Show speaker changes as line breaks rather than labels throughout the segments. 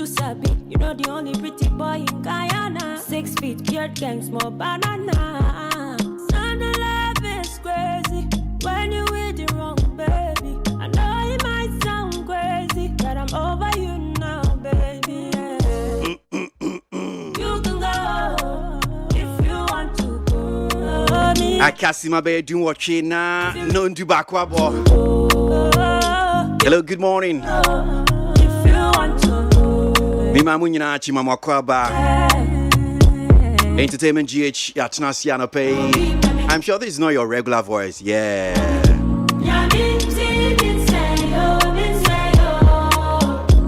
too sappy. You know the only pretty boy in Guyana. 6 feet, beard gang, small banana. Son of love is crazy when you with the wrong baby. I know it might sound crazy, but I'm over you now, baby. Yeah. You can go if you want to go.
I can't see my bed doing what she na no do back wabo. Hello, good morning.
If you want to go.
Me mamunyina chima makwaba. Entertainment GH Yachnasiano pay. I'm sure this is not your regular voice. Yeah.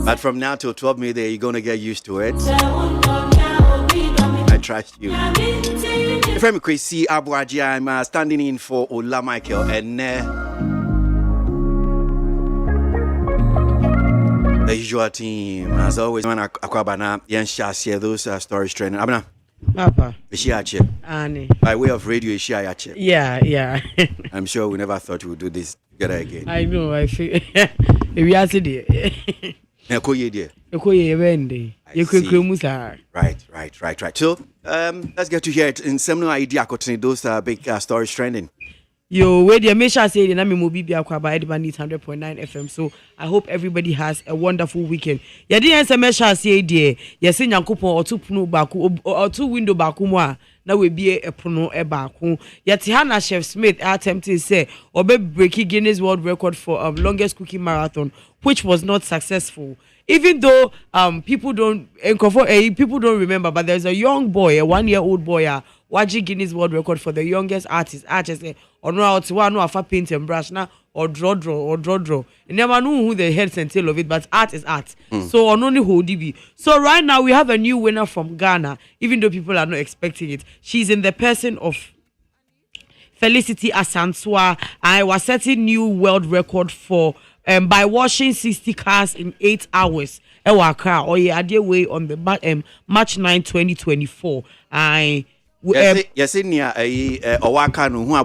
But from now till 12 midday, you're gonna get used to it. I trust you. From KWASI ABOAGYE, I'm standing in for Ola Michael and the usual team. As always, when Akwabana, Yansha share those stories training. Abna.
Papa.
Annie. By way of radio,
Yeah.
I'm sure we never thought we would do this together again.
I know, I feel. We are today. Right.
So, let's get to hear it in some idea concerning those big stories trending.
Yo, where the Mesha say the name will be Akwaba Edman 100.9 FM. So I hope everybody has a wonderful weekend. Ya di answer Mesha say dear, ya say Nyankopon or two punu baku or two window baku moi. Now we be a prono e baku. Ya Tihana Chef Smith attempted say obe breaking Guinness World Record for longest cooking marathon, which was not successful. Even though people don't remember, but there's a young boy, a 1-year-old boy, watching Guinness World Record for the youngest artist. Artist or no afa paint and brush now or draw. And never know who the head and tail of it, but art is art. So on only who DB. So right now we have a new winner from Ghana, even though people are not expecting it. She's in the person of Felicity Asanswa. I was setting new world record for by washing 60 cars in 8 hours. Ewaka or yeah, way on the March 9, 2024.
Yes, in here, Owaka no who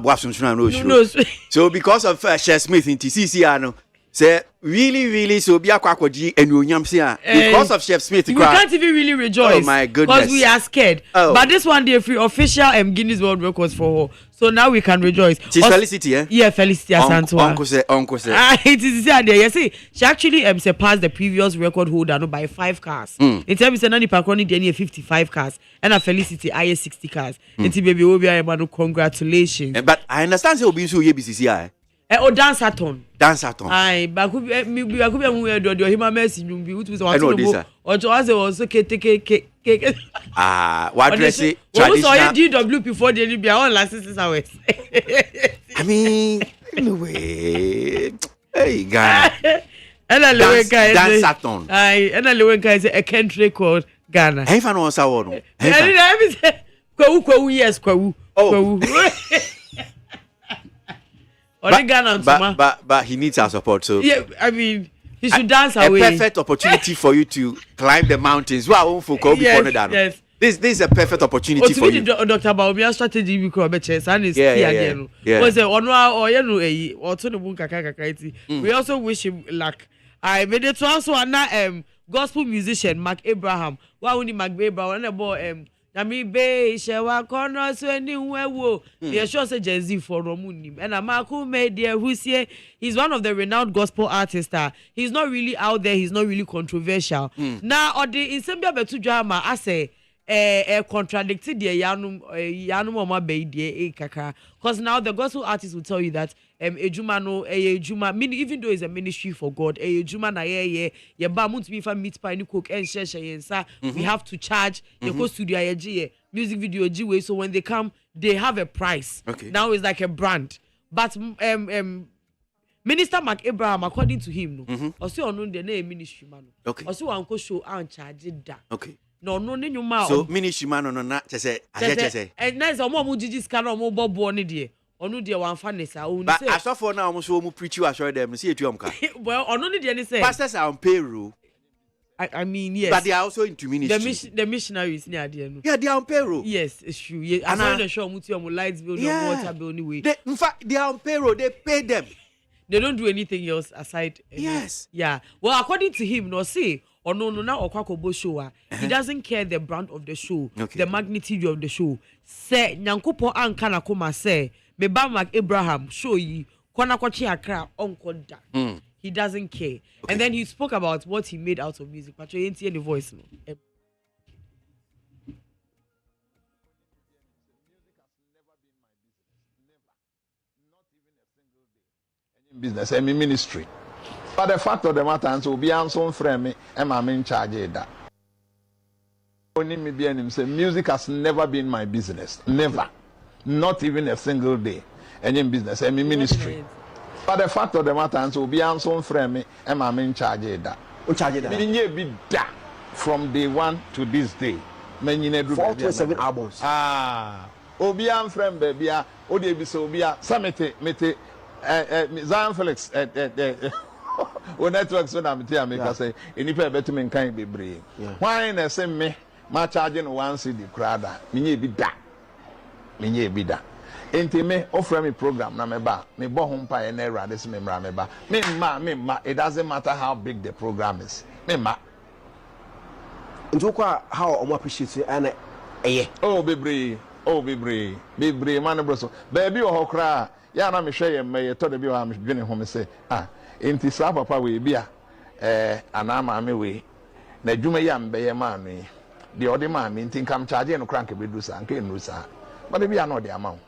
no. So because of Chef Smith in TCC, say really so be akwakoji enuonyam say because of Chef Smith
we can't even really rejoice.
Oh my goodness,
because we are scared. But this one day free official Guinness World Records for her, so now we can rejoice.
She's Felicity, eh?
Yeah, Felicity Asantwa.
Uncle say
it is there. You see, she actually surpassed the previous record holder by 5 cars. In terms of Nani Pakoni Deni 55 cars and a Felicity I 60 cars. It's baby Obi congratulations.
But I understand say obi so ye BCCI.
Dance-a-thon. Aye, but could be do him mercy you be which was or to us also take
what dress it traditional
DW before the be on last 6 hours.
I mean anyway hey guy dance-a-thon.
Aye, and a guy is a country called Ghana.
Hey fan on sawo
yes
But he needs our support. So
yeah, I mean, he should dance away.
A perfect opportunity for you to climb the mountains. Yes. This is a perfect opportunity for you.
Dr. Baumia strategy because we also wish him luck. I made it also an gospel musician Mark Abraham. Why only Mark Abraham and Nami be shewa kono so anywhere wo. The sure say Gen Z for Romunim. And Amaku made there who's here. He's one of the renowned gospel artists. He's not really out there, he's not really controversial. Now or the in Sambia betu drama I say contradicted the yanum oma be de kaka. Because now the gospel artist will tell you that ejuma no ejuma mean even though it's a ministry for God ejuma na ye ba muntu mi fa meat pie ni cook and share yensa we have to charge the go studio music video way so when they come they have a price. Now it's like a brand but Minister Mark Abraham according to him no also ono the na ministry man also wan ko show and charge da no nyuma
so ministry man no na say
and nice omo jiji scan omo bobo ni de onu de wan fa nesa o
ni say but asofo na omo so omo preach you assure them see etu amka
well onu ni de ni say
pastors are on payroll.
I mean yes,
but they are also into ministry.
The missionaries near the end.
Yeah, they are on payroll.
Yes, it's true. Yeah, I'm not sure muti omo lights bill, no water bill anyway.
In fact, they are on payroll. They pay them.
They don't do anything else aside.
Yes.
Yeah. Well, according to him, no see. or no now okwakobo show he doesn't care the brand of the show, the magnitude of the show. Say nyankopon anka na koma say me ba Mark Abraham show yi kwana kwachi akra onko da. He doesn't care. And then he spoke about what he made out of music. But you ain't hear the voice no.
Business and ministry. But the fact of the matter is, be so friend me, and I'm in charge of that. Only me be him say music has never been my business. Never. Not even a single day. Any business, any ministry. But the fact of the matter is, be so friend me, and I'm in charge of that. In charge of that. Be that from day one to this day. 427 albums. Obi am friend baby. Odi be so Obi Samete mete. Zion Felix o network so na meti ameka say enipa betume nkan bebre why na say me ma charge no 1 cedi krada menye bi da enti me offer me program na me ba me bo ho mpa e na erade se me mra me ba me ma it doesn't matter how big the program is me ma
Njukwa how omo appreciate and
bebre man bro so baby o hokra ya na me hwe ye me to de bi o me dwene ho me say enti sa papa we bia ana ma me we na dwuma ya mbeye ma no de ode ma me enti kam charge no crank be du sa nka enu sa but bia na ode ama wo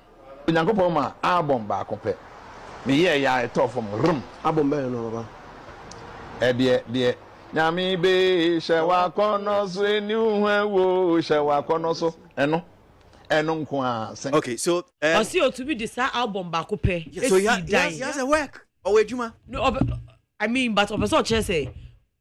onyankopon ma album ba akopɛ me ye ya eto from rum
album be no baba
de nyame be hyewa kono so eni hu wo hyewa kono so
okay, so
to be this album back up.
So he has a work. Oh wait, Juma.
No, I mean, but Professor say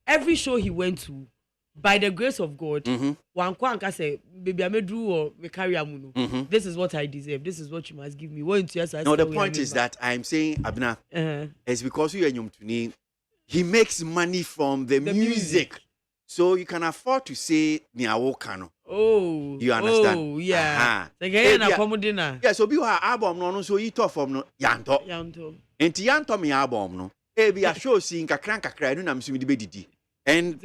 every show he went to, by the grace of God, one kwanka say, baby, I may do or me carry amuno. This is what I deserve. This is what you must give me. No,
the point is that I'm saying, Abna, it's because you and Yum he makes money from the music. So you can afford to say Niawokano.
Oh,
you understand?
Oh, yeah. Yeah,
so be our album no so you talk from no yanto. Enti yanto me album no. Be a show seeing kakra no na msumi de bedidi. And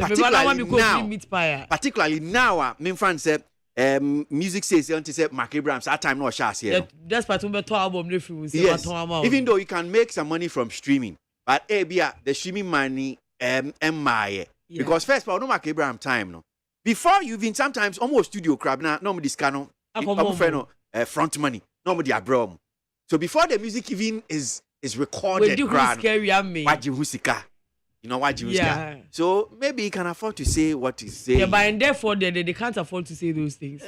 particularly now, me fan say music says until say Mark Abrahams that time no share here.
That's part of the album reference.
Yes. Even though you can make some money from streaming, but the streaming money yeah. Because first of all, no Mark Abraham time no. Before you even sometimes almost studio crab na no this cano front money no the abroad. So before the music even is recorded, so maybe he can afford to say what he say.
Yeah, but and therefore they can't afford to say those things.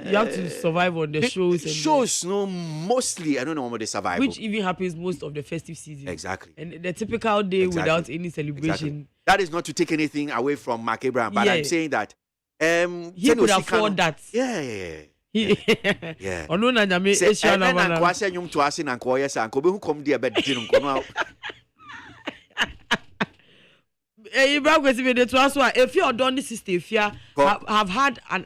You have to survive on the shows.
Shows, no, mostly I don't know what they survive.
Which even happens most of the festive season.
Exactly.
And the typical day without any celebration.
Exactly. That is not to take anything away from Mark Abraham, but I'm saying that
he could afford that.
Yeah.
Yeah. Ono na nyame
Asia na na kwa se nyum to ase na kwa yesa nko be hu kom dia be di no nko
if you done this sister have had an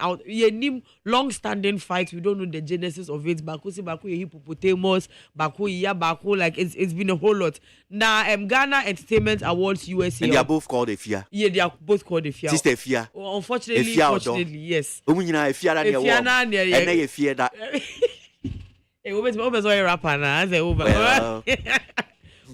long standing fight. We don't know the genesis of it. Baku hippopotamus, Baku like it's been a whole lot. Now Ghana Entertainment Awards USA.
And they are both called Efia.
Yeah, they are both called Efia.
Sister Efia.
Unfortunately, yes.
Efia that.
Hey, we rapper now.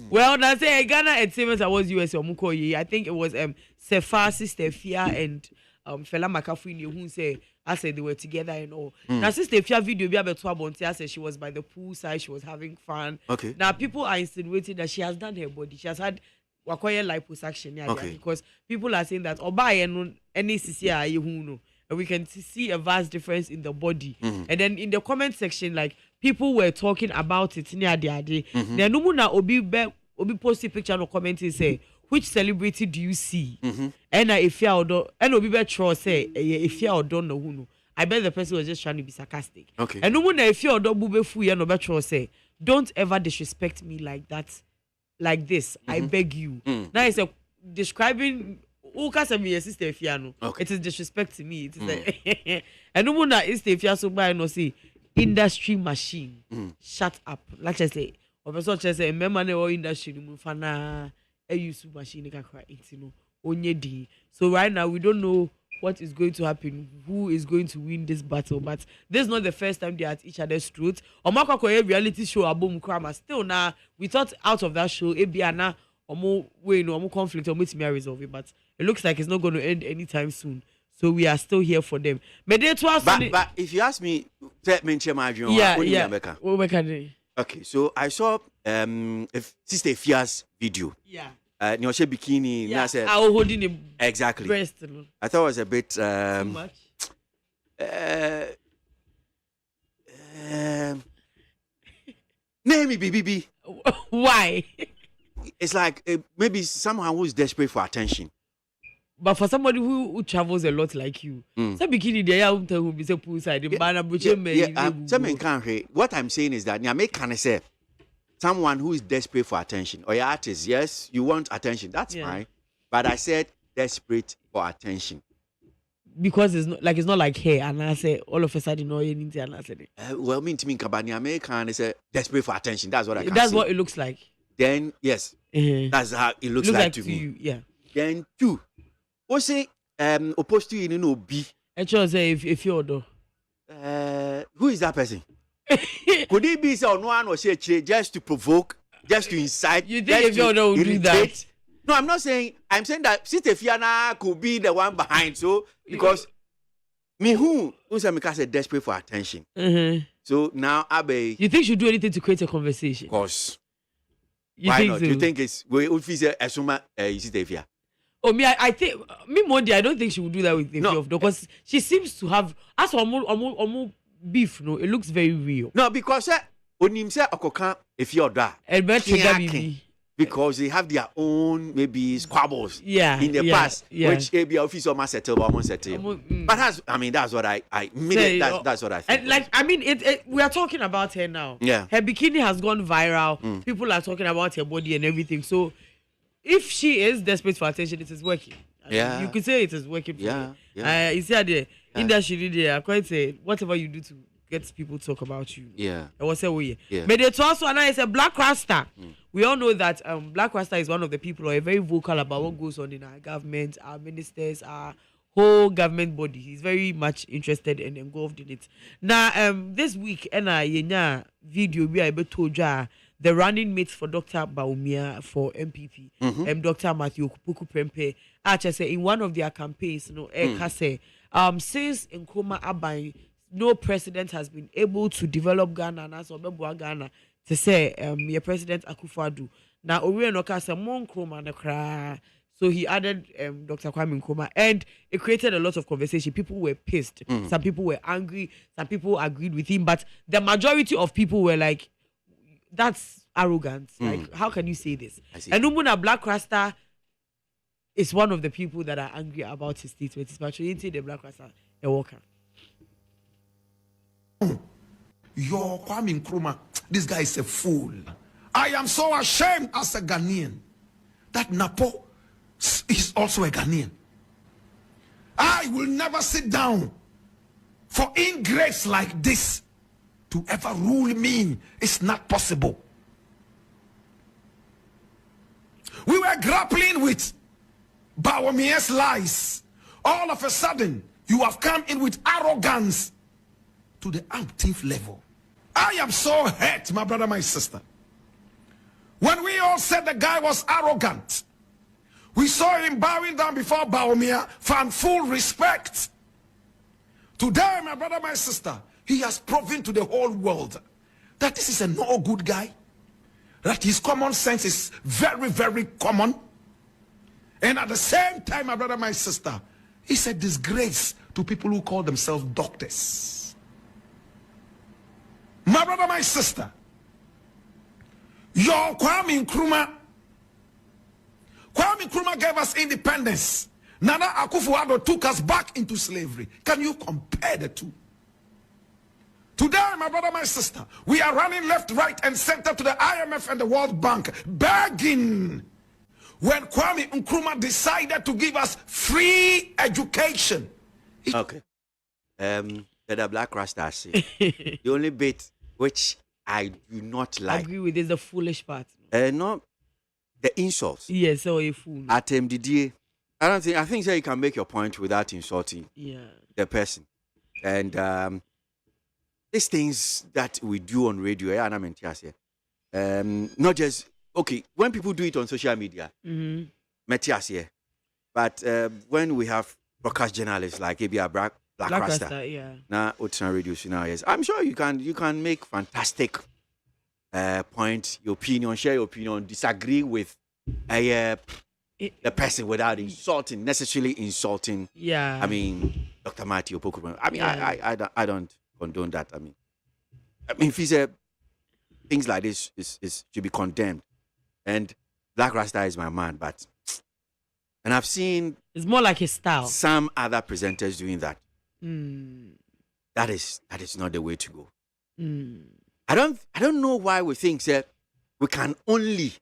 Well, now say Ghana Entertainment Awards USA I think it was Sefa, Sister Fia and Fela Makafui who say I said they were together and all. Now Sister Fia video be able to I said she was by the pool side, she was having fun.
Okay.
Now people are insinuating that she has done her body. She has had wakoye liposuction because people are saying that oba any CCI you know. And we can see a vast difference in the body. And then in the comment section, like people were talking about it near the day. Then no obi post a picture or comment and say, which celebrity do you see? And if you or and obi be try say if you or don't know who no. I bet the person was just trying to be sarcastic.
Okay.
And no if you or don't bube fu ya no be try say, don't ever disrespect me like that, like this. I beg you. Now it's describing. Okay. It is disrespect to me. It is and no wonder is if you so buy no say industry machine. Shut up. Like I say, or person say remember the industry mufana use machine ka cry it no. Onyedi. So right now we don't know what is going to happen, who is going to win this battle. But this is not the first time they are at each other's throats. Omakwa reality show Abom Krama. Still now, we thought out of that show, Ebiana, omo conflict, omo resolve it. But it looks like it's not going to end anytime soon. So we are still here for them. But
if you ask me, okay, so I saw Sister Fia's video.
Yeah.
Nyoshe bikini.
Yeah. I was holding him.
Exactly.
Breast.
I thought it was a bit
too much.
Name me, BBB.
Why?
It's like maybe someone who's desperate for attention.
But for somebody who travels a lot like you, some bikini there will be so poolside.
What I'm saying is that Nyame can say someone who is desperate for attention, or your artist, yes, you want attention, that's fine. But I said desperate for attention.
Because it's not like hair, and I say all of a sudden no you need and I said
well, mean to me Kabani American is desperate for attention. That's what I can
That's
say.
what it looks like.
Then yes, that's how it looks like to me.
You, yeah.
Then two, what's say opposed to you know B.
Actually say if you're though.
Who is that person? Could it be so no one or say just to provoke, just to incite?
You think if you're would do that?
No, I'm not saying. I'm saying that Sister Fiana could be the one behind. So because me who say desperate for attention. So now Abe.
You think she should do anything to create a conversation?
Of course.
Why
not?
So?
You think it's we officer assume Sister Fia?
Oh me, I think me Mondi. I don't think she would do that with the no. Because she seems to have as for beef. No, it looks very real.
No, because when him say okoka if you're that. Because they have their own maybe squabbles in the past, which ABA officer must settle, but that's what I mean. That's what I think.
And like we are talking about her now.
Yeah,
her bikini has gone viral. People are talking about her body and everything. So if she is desperate for attention, it is working. You could say it is working. For her. You see the industry there. I quite say whatever you do to get people to talk about you.
Yeah.
I was saying, but they also and I say Black Rasta. We all know that Black Rasta is one of the people who are very vocal about what goes on in our government, our ministers, our whole government body. He's very much interested and involved in it. Now, this week, yenya video we are able to the running mates for Dr. Baumia for MPP, Dr. Matthew Kupuku Prempe. Actually, say in one of their campaigns, say, since Nkrumah Aban, no president has been able to develop Ghana and also Ghana to say your president Akufo-Addo. Now Orion Oka say mon Nkrumah na kra. So he added Dr. Kwame Nkrumah, and it created a lot of conversation. People were pissed. Some people were angry. Some people agreed with him, but the majority of people were like, "That's arrogance. Like, how can you say this?" And Umuna Black Rasta is one of the people that are angry about his statement. It's actually the Black Rasta a worker.
Your Kwame Nkrumah, this guy is a fool. I am so ashamed as a Ghanaian that Napo is also a Ghanaian. I will never sit down for ingrates like this to ever rule me. It's not possible. We were grappling with Bawumia's lies. All of a sudden, you have come in with arrogance to the umpteenth level. I am so hurt, my brother, my sister. When we all said the guy was arrogant, we saw him bowing down before Bawumia for full respect. Today, my brother, my sister, he has proven to the whole world that this is a no good guy, that his common sense is very, very common. And at the same time, my brother, my sister, he's a disgrace to people who call themselves doctors. My brother, my sister, your Kwame Nkrumah gave us independence. Nana Akufo-Addo took us back into slavery. Can you compare the two? Today, my brother, my sister, we are running left, right, and center to the IMF and the World Bank, begging. When Kwame Nkrumah decided to give us free education.
Okay. The Black Rasta say the only bit which I do not like.
I agree with is the foolish part.
No, the insults.
Yes, so a fool.
At MDDA, I think that you can make your point without insulting the person. And these things that we do on radio, not just okay, when people do it on social media, but when we have broadcast journalists like ABA Black Rasta, now Otina Radio now, yes, I'm sure you can make fantastic point, your opinion, share your opinion, disagree with the person without necessarily insulting.
Yeah.
I mean, Dr. Matthew Opoku. I mean, I don't condone that. I mean, if he said things like this should be condemned. And Black Rasta is my man, and I've seen
it's more like his style.
Some other presenters doing that. That is not the way to go. I don't know why we think that we can only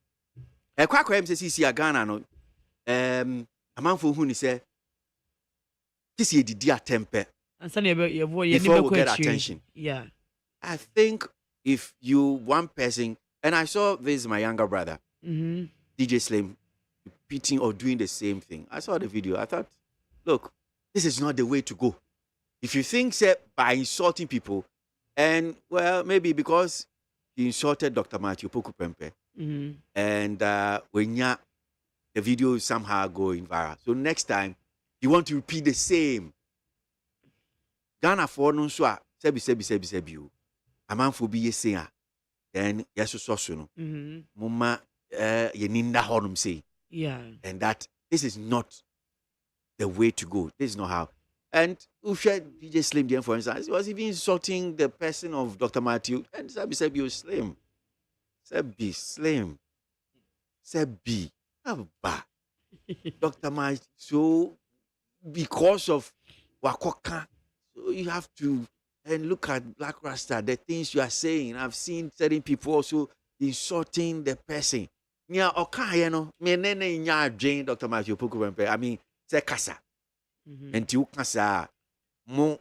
Kwakwa MCC Ghana no a man for who say this is the temper before we get attention.
Yeah.
I think if you one person, and I saw this my younger brother, DJ Slim, repeating or doing the same thing. I saw the video. I thought, look, this is not the way to go. If you think by insulting people, and well, maybe because he insulted Dr. Matthew Poku Pempe, and when the video is somehow going viral. So next time, you want to repeat the same. Ghana for no so sebi a man for be a singer. Then yes, so no. Mama yeninda honum say.
Yeah.
And that this is not the way to go. This is not how. And Usha DJ Slim, then for instance, he was even insulting the person of Dr. Matthew. And Sabi said, "You Slim, Sabi Slim, Sabi, Abba, Dr. Matthew." So because of Wakoka, so you have to and look at Black Rasta. The things you are saying, I've seen certain people also insulting the person. Nya okay, me nene nya Jane Dr. Matthew Poku. I mean, say kasa. And you kasa mo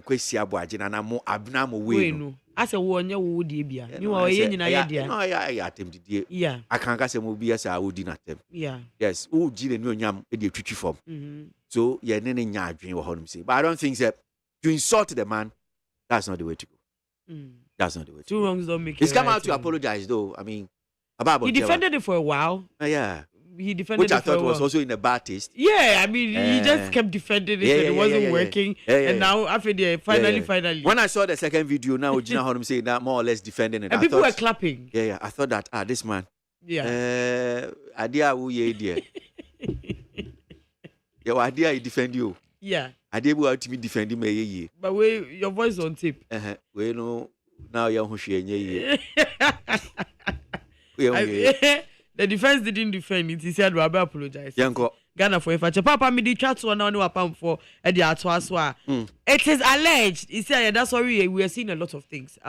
kwesi ABOAGYE na mo abna mo we no.
Asa wo nya wo die bia. Ni wo ye nyina ye dia.
No ya atem die.
Yeah.
Aka kasa mo bia sa wo di na tem.
Yeah.
Yes, wo gi le ni onyam e de twitwi form. So ye nene nya adwen wo honum say. But I don't think that to insult the man, that's not the way to go. That's not the way to
Two
go.
wrongs don't make
He's
it
come
right
out to apologize though. I mean, about
he defended it for a while.
Yeah.
He defended
Which
it
I thought
for a
was
while.
also in a bad taste.
Yeah, I mean, he just kept defending it and it wasn't working. And now, after finally.
When I saw the second video, now Gina Honum saying that more or less defending it.
And people were clapping.
Yeah. I thought that, this man.
Yeah.
Idea who ye dear. Your idea he defend you.
Yeah.
Idea who to be defending me ye.
But your voice on tape.
We know now you're who she ye.
The defense didn't defend it. He said, "We apologize."
Yanko.
Ghana for if Papa me the chat one on wapam for the atwaswa. It is alleged. He said that's sorry. We are seeing a lot of things.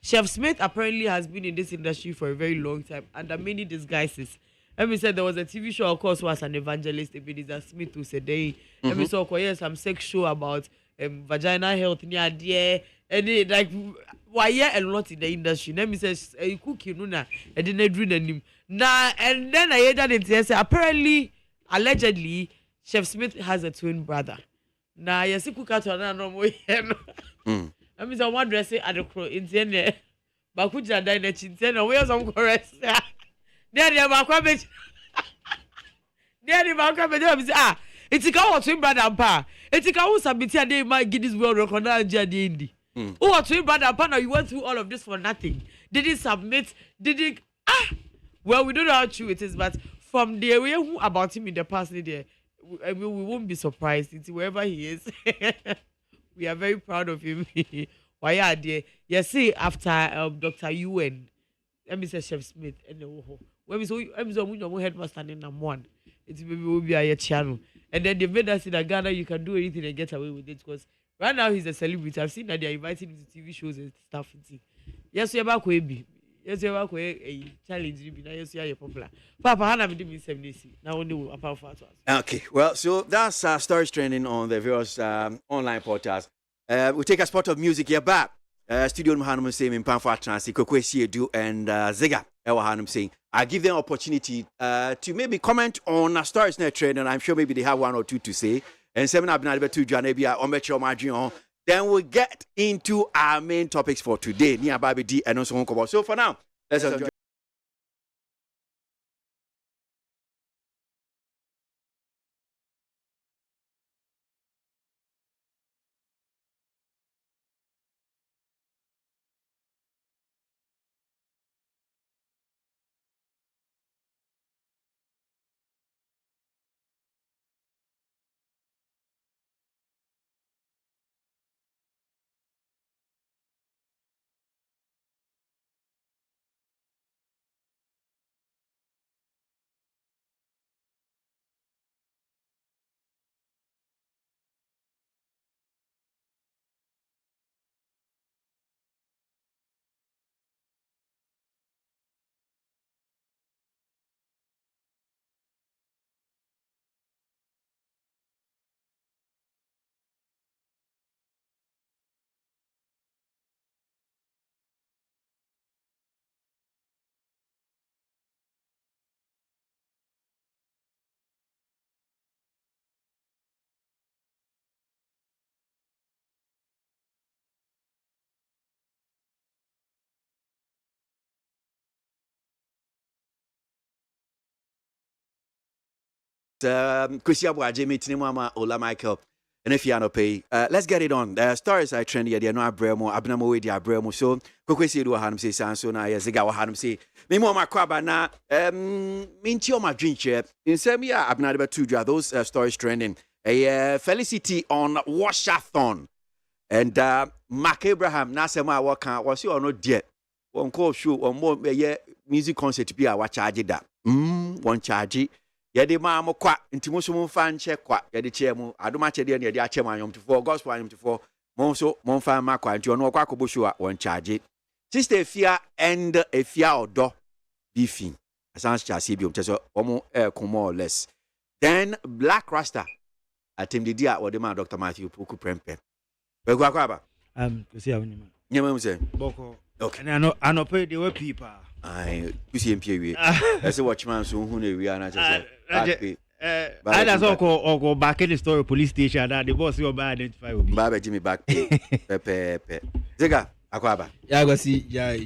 Chef Smith apparently has been in this industry for a very long time under many disguises. And we said there was a TV show, of course, was an evangelist, Ebenezer Smith, who said they. And we saw some sex show about vaginal health near there. And it, like, why a lot in the industry. Let me say, a cookie, Nuna, and then drink him. Nah, and then I heard that it apparently, allegedly, Chef Smith has a twin brother. Nah, yes, he cook out on no more. I mean, someone dressing at the crow in the Bakuja died at Chinten, where's some correct? There, the Bakwabe. There, the Bakwabe. It's a cow twin brother and pa. It's a cow submit a day might get this world recognized Jadi. Oh, twin brother and partner, you went through all of this for nothing. Did he submit? Did he? Well, we don't know how true it is, but from the way about him in the past, there, we won't be surprised. It's wherever he is. We are very proud of him. Why are there? You see, after Dr. UN, let me say Chef Smith, and when we saw headmaster in number one, it will be a channel. And then they made us in Ghana, you can do anything and get away with it because right now he's a celebrity. I've seen that they're inviting him to TV shows and stuff. Yes, you're back with yes, you're back with a challenge. Yes, you're popular. Papa, how have you been 70? Now, only apart from us.
Okay, well, so that's stories trending on the various online portals. We take a spot of music here back. Studio Muhammad Same in Panfa Transi, KWASI Edu, and Zega. saying I give them opportunity to maybe comment on a stories net trend, and I'm sure maybe they have one or two to say. And seven I've been able to join then we'll get into our main topics for today. Near Baby D and also Uncle. So for now, let's enjoy. KWASI ABOAGYE meeting Mama Ola Michael and if you are not pay let's get it on. The stories are trendy they no abremo abnamo we dia abremo so KWASI do hanum say sanso na yesiga wa hanum say me mo makwaba na minti o ma dwinche insem ya abna de two those stories trending Felicity on washathon and Mark Abraham na say ma waka was you or no dear one call show or more music concert be a wa charge that one charge yede ma mo kwa ntimo so mo fa nche kwa yede che mu adoma che de ne yede ache ma for gospel anyom for mo so mo fa ma kwa nti ono kwa kobo show a won charge sister Efia and Efia odo beefing asan cha se bi o so omo more or less then Black Rasta atem de dia wode ma Dr. Matthew Poku Prempe we kwa ba
see how nyama
nyama mu say
boko
okay
and I no pay the way people
ai kusi empie wi ese watchman so hu na wi ana che
I just go back in the story police station that the boss will identify with me.
Baba Jimmy back. Pepe. Zega, akwaba.
Ya gwasi ya.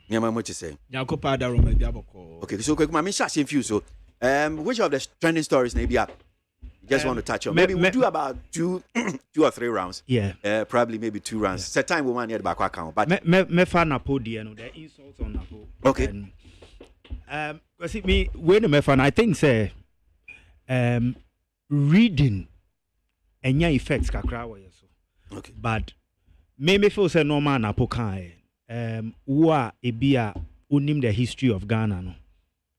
Nyama mo say.
Ya ko pa da ro ma bia boko.
Okay, so quick, me share same few so. Which of the trending stories maybe you just want to touch on? Maybe we'll do about two or three rounds.
Yeah.
Probably maybe 2 rounds. Set time we want near the back account. But
me fan Napo the insults on Napo.
Okay.
Because me when me fan I think say reading enya effects kakra wa yeso.
Okay.
But me feel say normal Napo kan wa ebia unim the history of Ghana no.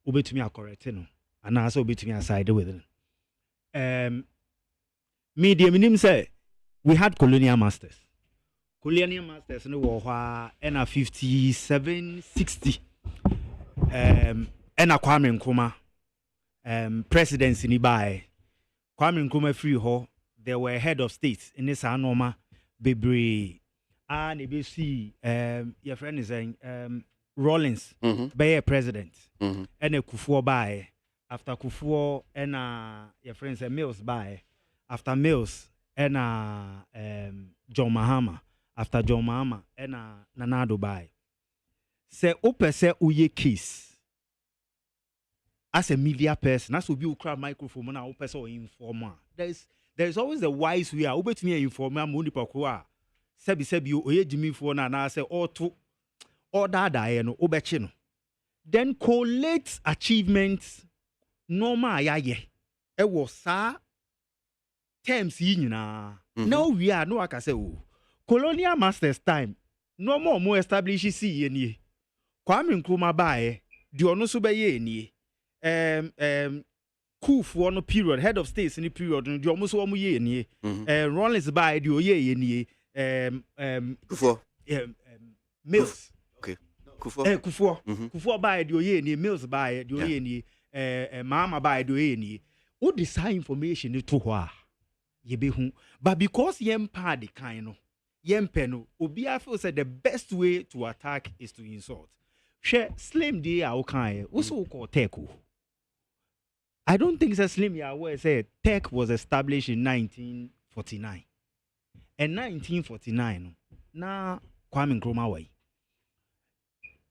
Obetumi correct no. And also obetumi side with it. Me the minim say we had colonial masters. Colonial masters no war and 57 60 and a Kwame Nkrumah presidency ni by Kwame Nkrumah free ho there were head of states in this anoma bebre and ABC your friend is saying Rawlings be president and a Kufuor by after Kufuor and your friend say Mills by after Mills and John Mahama after John Mahama and Nana Dubai say open say uye case as a media person as will be crowd microphone na open so informer there's always the wise way obet me informer mo ni pakwa sebi oye jimi fo na say auto order da no obechi no then collate achievements normal yaye e wo sa terms yi nyina now we are no aka say colonial masters time no more establish see ye Kwame Nkrumah bae di ono so be ye nie Kufuor no period head of states in the period no di omo so omo ye nie Rawlings bae di oye ye nie
Kufuor
Mills
okay Kufuor
Kufuor bae di oye nie Mills bae di oye nie Mahama bae di oye nie o the same information to ho a ye be hu but because yem pa the kind no yem pe no obi I feel say the best way to attack is to insult Share Slim D okay. Also called Tech. I don't think it's Slim Yahweh said Tech was established in 1949. And 1949, na Kwame Nkrumah way.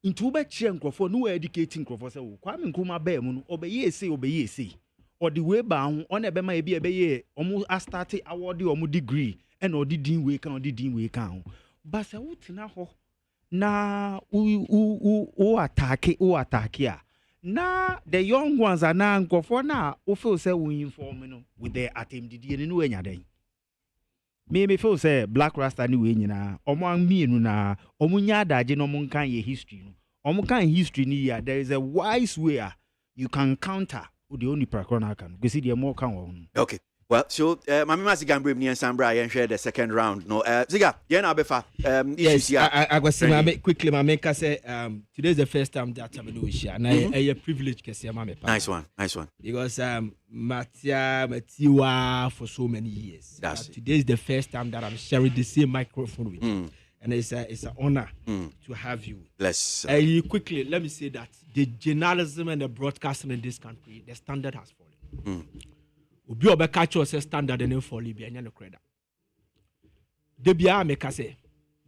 Into be chen crofo no educating crofo say Kwame Nkrumah be mu no obeye say or the way bound on a bema be almost start award omu degree and or the din we can but say wutina ho na o attack ya na the young ones are now crofo na o feel say we inform no with the attempt no enya den me feel say Black Rasta ni we nyina omo mienu na omo nya adaje no mo kan ye history no omo kan history ni ya there is a wise way you can counter the only practical can go see the more can
okay well so mami masi gambre ni ensambra yen share the second round no ziga yen abefa
yes I go see mami quickly mami ka say today is the first time that I'm doing share na a privilege ke say mami
nice one
because Matiwa for so many years today is the first time that I'm sharing the same microphone with you and it's an honor to have you.
Bless.
Quickly, let me say that the journalism and the broadcasting in this country, the standard has fallen. Obi obeka cho say standard and fall be anya no credit. Debia make say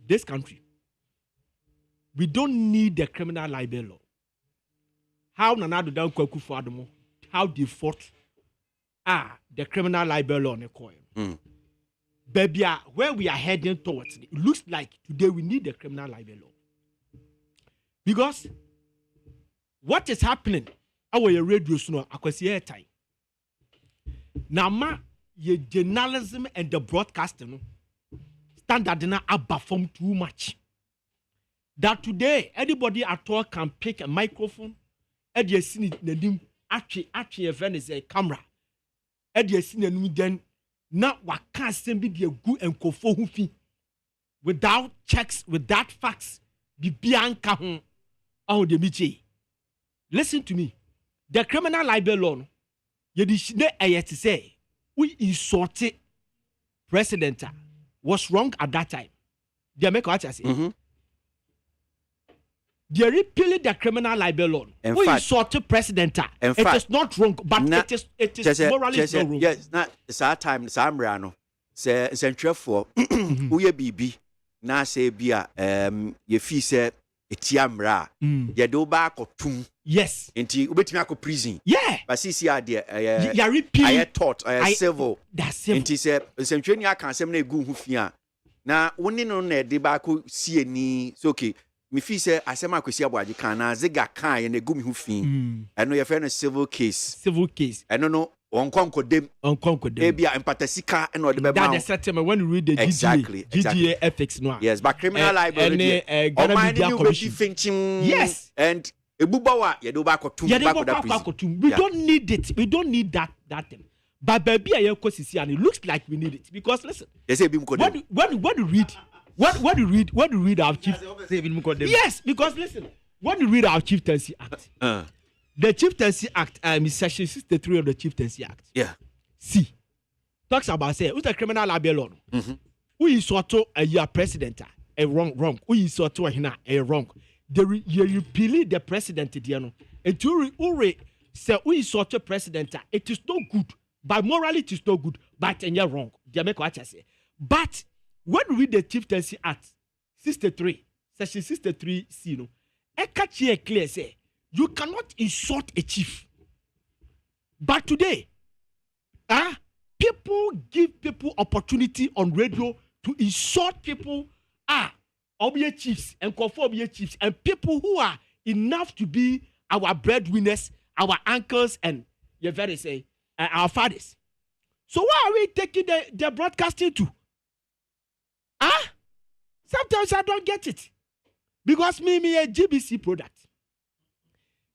this country we don't need the criminal libel law. How Nana do down Kwaku Fadomo, how they fought the criminal libel law on the coin. Baby, where we are heading towards, it looks like today we need the criminal libel law. Because what is happening, our radio no akwasi time. Now, your journalism and the broadcasting standard na perform too much. That today anybody at all can pick a microphone, and you see the actually event is a camera, and you see the then. Now, what can't be the good and kofo hufi without checks, without facts, the bianca on the michi. Listen to me. The criminal libel law, you did say, we insulted president was wrong at that time. They make what I say. They repealed the criminal libel law. We insulted president. It is not wrong, but it is morally not wrong.
Yes, not that time. Samrano say for uye bibi na say bia ye fi say etiamra ye do ba kotum.
Yes.
Enti ubetimi akọ prison.
Yeah.
But see ade
ya repeal.
I taught civil.
That's civil.
Enti say nsentwe ni aka asem na egu hu fia. Na woni no na de ba ko sie ni so okay. Me feel say asema kwesi ABOAGYE kan na ziga kan ye na egu mi hu fi. Eno ye friend civil case. Eno no onkonkodem. Ebia empatasika eno de be
that the settlement when you read the GGA ethics no.
Yes, but criminal liability.
Ghana Media Commission. Yes.
And ebubawa ye do ba kotum ba prison.
We don't need it. We don't need that thing. But baby aye kwesisi and it looks like we need it because listen.
They say bim kodem.
When you read What do you read our chief? Yes, because listen, when you read our Chieftaincy Act, the Chieftaincy Act, is section 63 of the Chieftaincy Act.
Yeah.
See, talks about say who's the criminal libel law. Who is sort to a year president a wrong. Who is sort to a wrong. You repeal the president diano. And to say who is sort to president. It is no good. By morally it is no good. But and you're wrong. They make what I say. But when we read the Chieftaincy Act 63, section 63C, no, catch here clear say you cannot insult a chief. But today, people give people opportunity on radio to insult people, obvious chiefs and conform chiefs and people who are enough to be our breadwinners, our uncles, and you very say our fathers. So why are we taking the broadcasting to? Sometimes I don't get it. Because me a GBC product.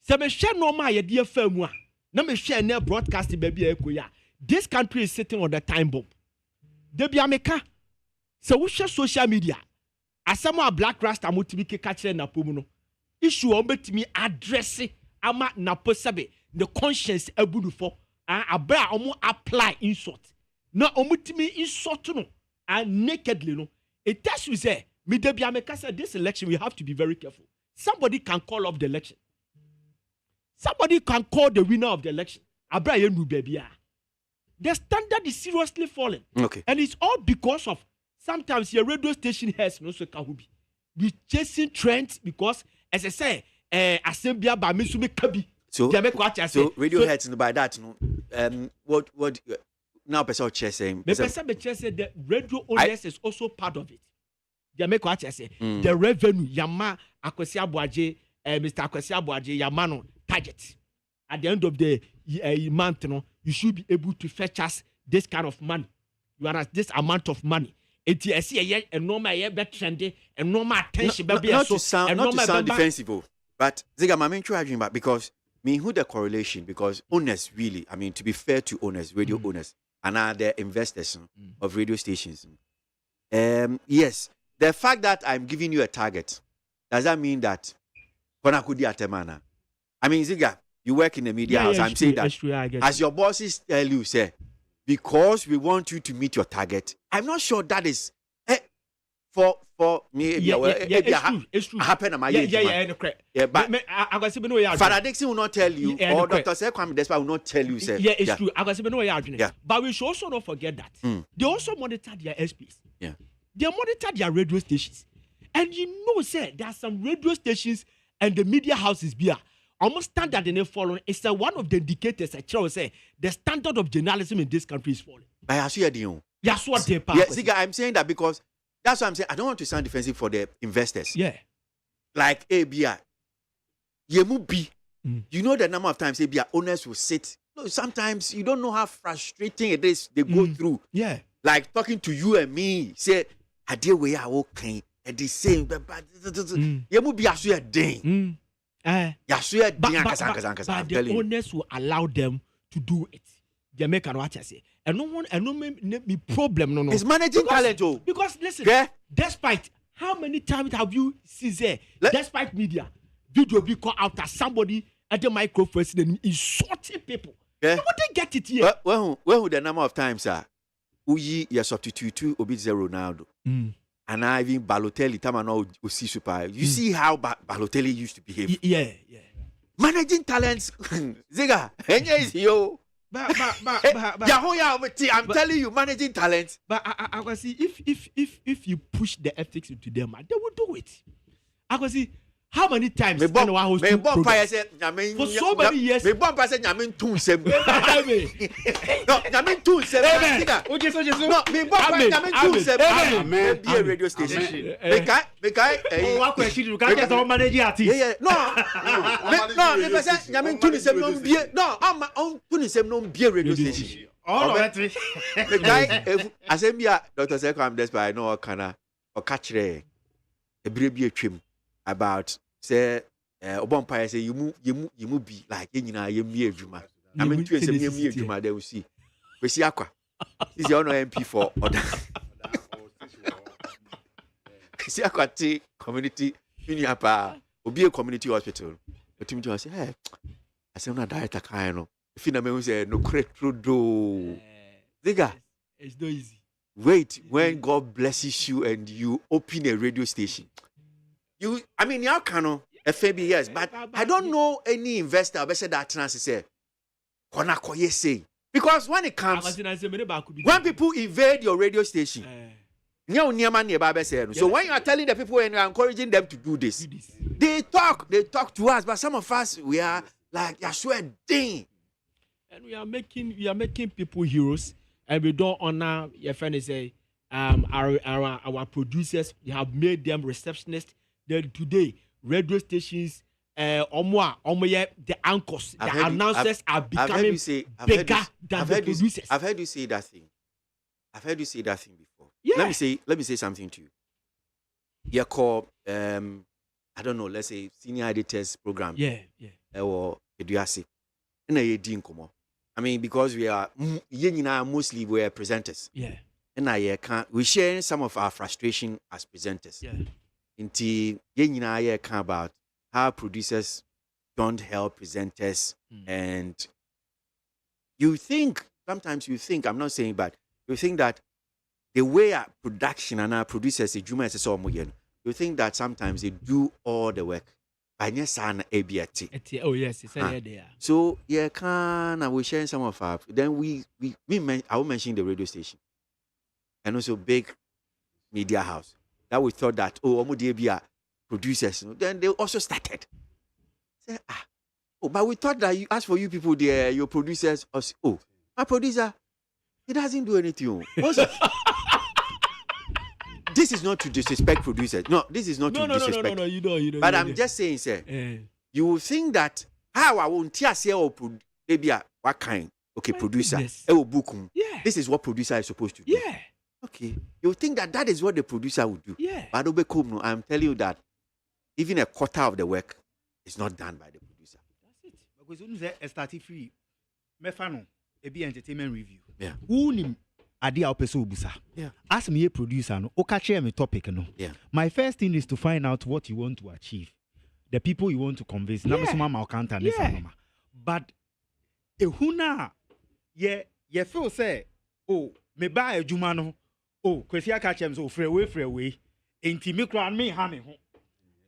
So me share normal ye dear firm. Na me share near broadcasting baby ekoya. This country is sitting on the time bomb. Debi ameka. So we share social media. Asama Black Rasta mutimi catch na pomuno. Issue ombetimi address ama na posabe the conscience ebudu for abra omo apply insult. Na omutimi insult no and nakedly no. It tells you say, me debi ameka said this election we have to be very careful. somebody can call off the election. Somebody can call the winner of the election. The standard is seriously falling.
Okay.
And it's all because of sometimes your radio station has no so kahubi. We chasing trends because, as I say, assembly by Misumi Kabi.
So radio heads by that. What now person chasing?
The person chasing the radio owners is also part of it. The revenue Yama Akwasi ABOAGYE, Mr. Akwasi ABOAGYE Yamano target. At the end of the month, you should be able to fetch us this kind of money. You are this amount of money. It's a normal trendy, a normal attention.
Not to sound defensive, but Ziga, my main charging back because me who the correlation because owners really, I mean to be fair to owners, radio owners, and are the investors of radio stations. Yes, the fact that I'm giving you a target, does that mean that Konakudi Atemana? I mean, Ziga, you work in the media house. I'm saying that as your bosses tell you, say, because we want you to meet your target. I'm not sure that is for me.
It's true.
Happen at my age. But Father Dixon will not tell you, or Dr. Sekwame Despa will not tell you. Say,
it's true. But we should also not forget that they also monitor their SPs.
Yeah,
they monitor their radio stations, and say there are some radio stations and the media houses here. Almost standard in the following. It's one of the indicators that say the standard of journalism in this country is falling.
But I see you.
That's what they
yeah, see, I'm saying that because that's what I'm saying. I don't want to sound defensive for the investors.
Yeah.
Like ABI. Yemubi. You know the number of times ABI owners will sit. No, sometimes you don't know how frustrating it is they go through.
Yeah.
Like talking to you and me. Say, I deal with you okay. And the same. Yemubi asu a ding. But
the owners will allow them to do it. Jamaica no what I say. And no one me problem no.
It's managing talent oh.
Because listen, despite how many times have you seen despite media, video be called out as somebody at the microphone and insulting people. Nobody get it here.
When the number of times Uyi ya substitute to Obi Ronaldo. And I even Balotelli, Tamano, Usi Super. You see how Balotelli used to behave.
Yeah.
Managing talents, Ziga, is yo.
But
I'm telling you, managing talents.
But I can see if you push the ethics into them, they will do it. I can see how many times for so many years.
No, radio station. Dr. Sekwame Despa, I know kana or catch a brebe trim about say Obompire say you move be like you juma. I mean to say juma they will see. We see aqua. Is your MP for order. See aqua community union pa obi a community hospital. But to me say hey I say na director kind no. If na me say no create through do. Diga.
It's not easy.
Wait, when God blesses you and you open a radio station. You can FAB, yes, but I don't know any investor who said that trans say say because when it comes when people invade your radio station so when you are telling the people and you are encouraging them to do this they talk to us, but some of us we are like I swear dang,
and we are making people heroes and we don't honor your friend say our producers. You have made them receptionists. Then today, radio stations, the anchors, the announcers are becoming bigger than the producers.
I've heard you say that thing. Before.
Yeah.
Let me say something to you. You call I don't know, let's say senior editors program.
Yeah.
Or Eduasi. I mean, because we are mostly we're presenters.
Yeah.
And we share some of our frustration as presenters.
Yeah.
Inti about how producers don't help presenters and sometimes you think I'm not saying but you think that the way our production and our producers you think that sometimes they do all the work Anya sana ABAT.
Oh yes, it's there.
So yeah, I will share some of our. Then I will mention the radio station, and also big media house that we thought that Omudebia producers. Then they also started. Say but we thought that as for you people there, your producers. My producer, he doesn't do anything. This is not to disrespect producers. No, this is not to disrespect.
No, you don't.
But I'm just saying, sir, you will think that how I won't say maybe what kind? Okay, producer.
Yeah.
This is what producer is supposed to do.
Yeah.
Okay. You think that is what the producer would do.
Yeah.
But I'm telling you that even a quarter of the work is not done by the producer.
That's it. Because when you say starting free, mefano, be entertainment review.
Yeah.
Who adi a opeso obusa.
Yeah.
As me a producer no, okache me topic no.
Yeah.
My first thing is to find out what you want to achieve, the people you want to convince.
Yeah.
But ehuna ye feel say me buy adwuma no kwesi aka chem so free away enti me kra me ha me ho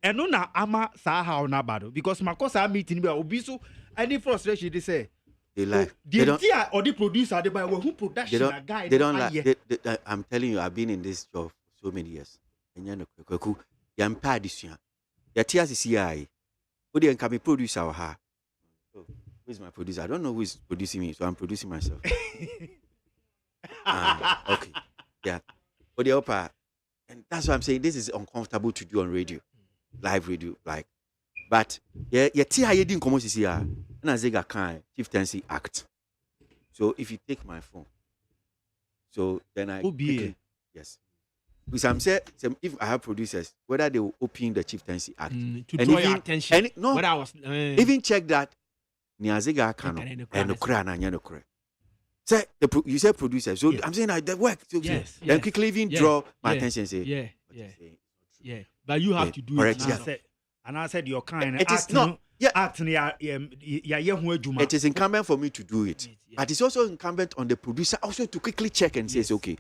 eno na ama sa how na bado because makosa meeting be obi so any frustration they say
they lie.
They don't. Or the producer, they buy who production a guy.
They don't lie. I'm telling you, I've been in this job for so many years. And you know, I'm proud this year. Your tears is CI. Who then can be producer or her? Who is my producer? I don't know who is producing me, so I'm producing myself. Okay. Yeah. But the upper, and that's why I'm saying this is uncomfortable to do on radio, live radio, like. But yeah, you didn't come to see her. And as a kind chieftaincy act. So if you take my phone, so then I yes. Because I'm saying if I have producers, whether they will open the chieftaincy act
to draw your attention.
Even check that Niazega Kano and Ukraine. Say you say producer, so I'm saying that the work. So
yes.
Then quickly even draw my attention. Say
but you have to do it.
And I said your kind.
It is not. Yeah.
It
is incumbent for me to do it. But it's also incumbent on the producer also to quickly check and say, okay,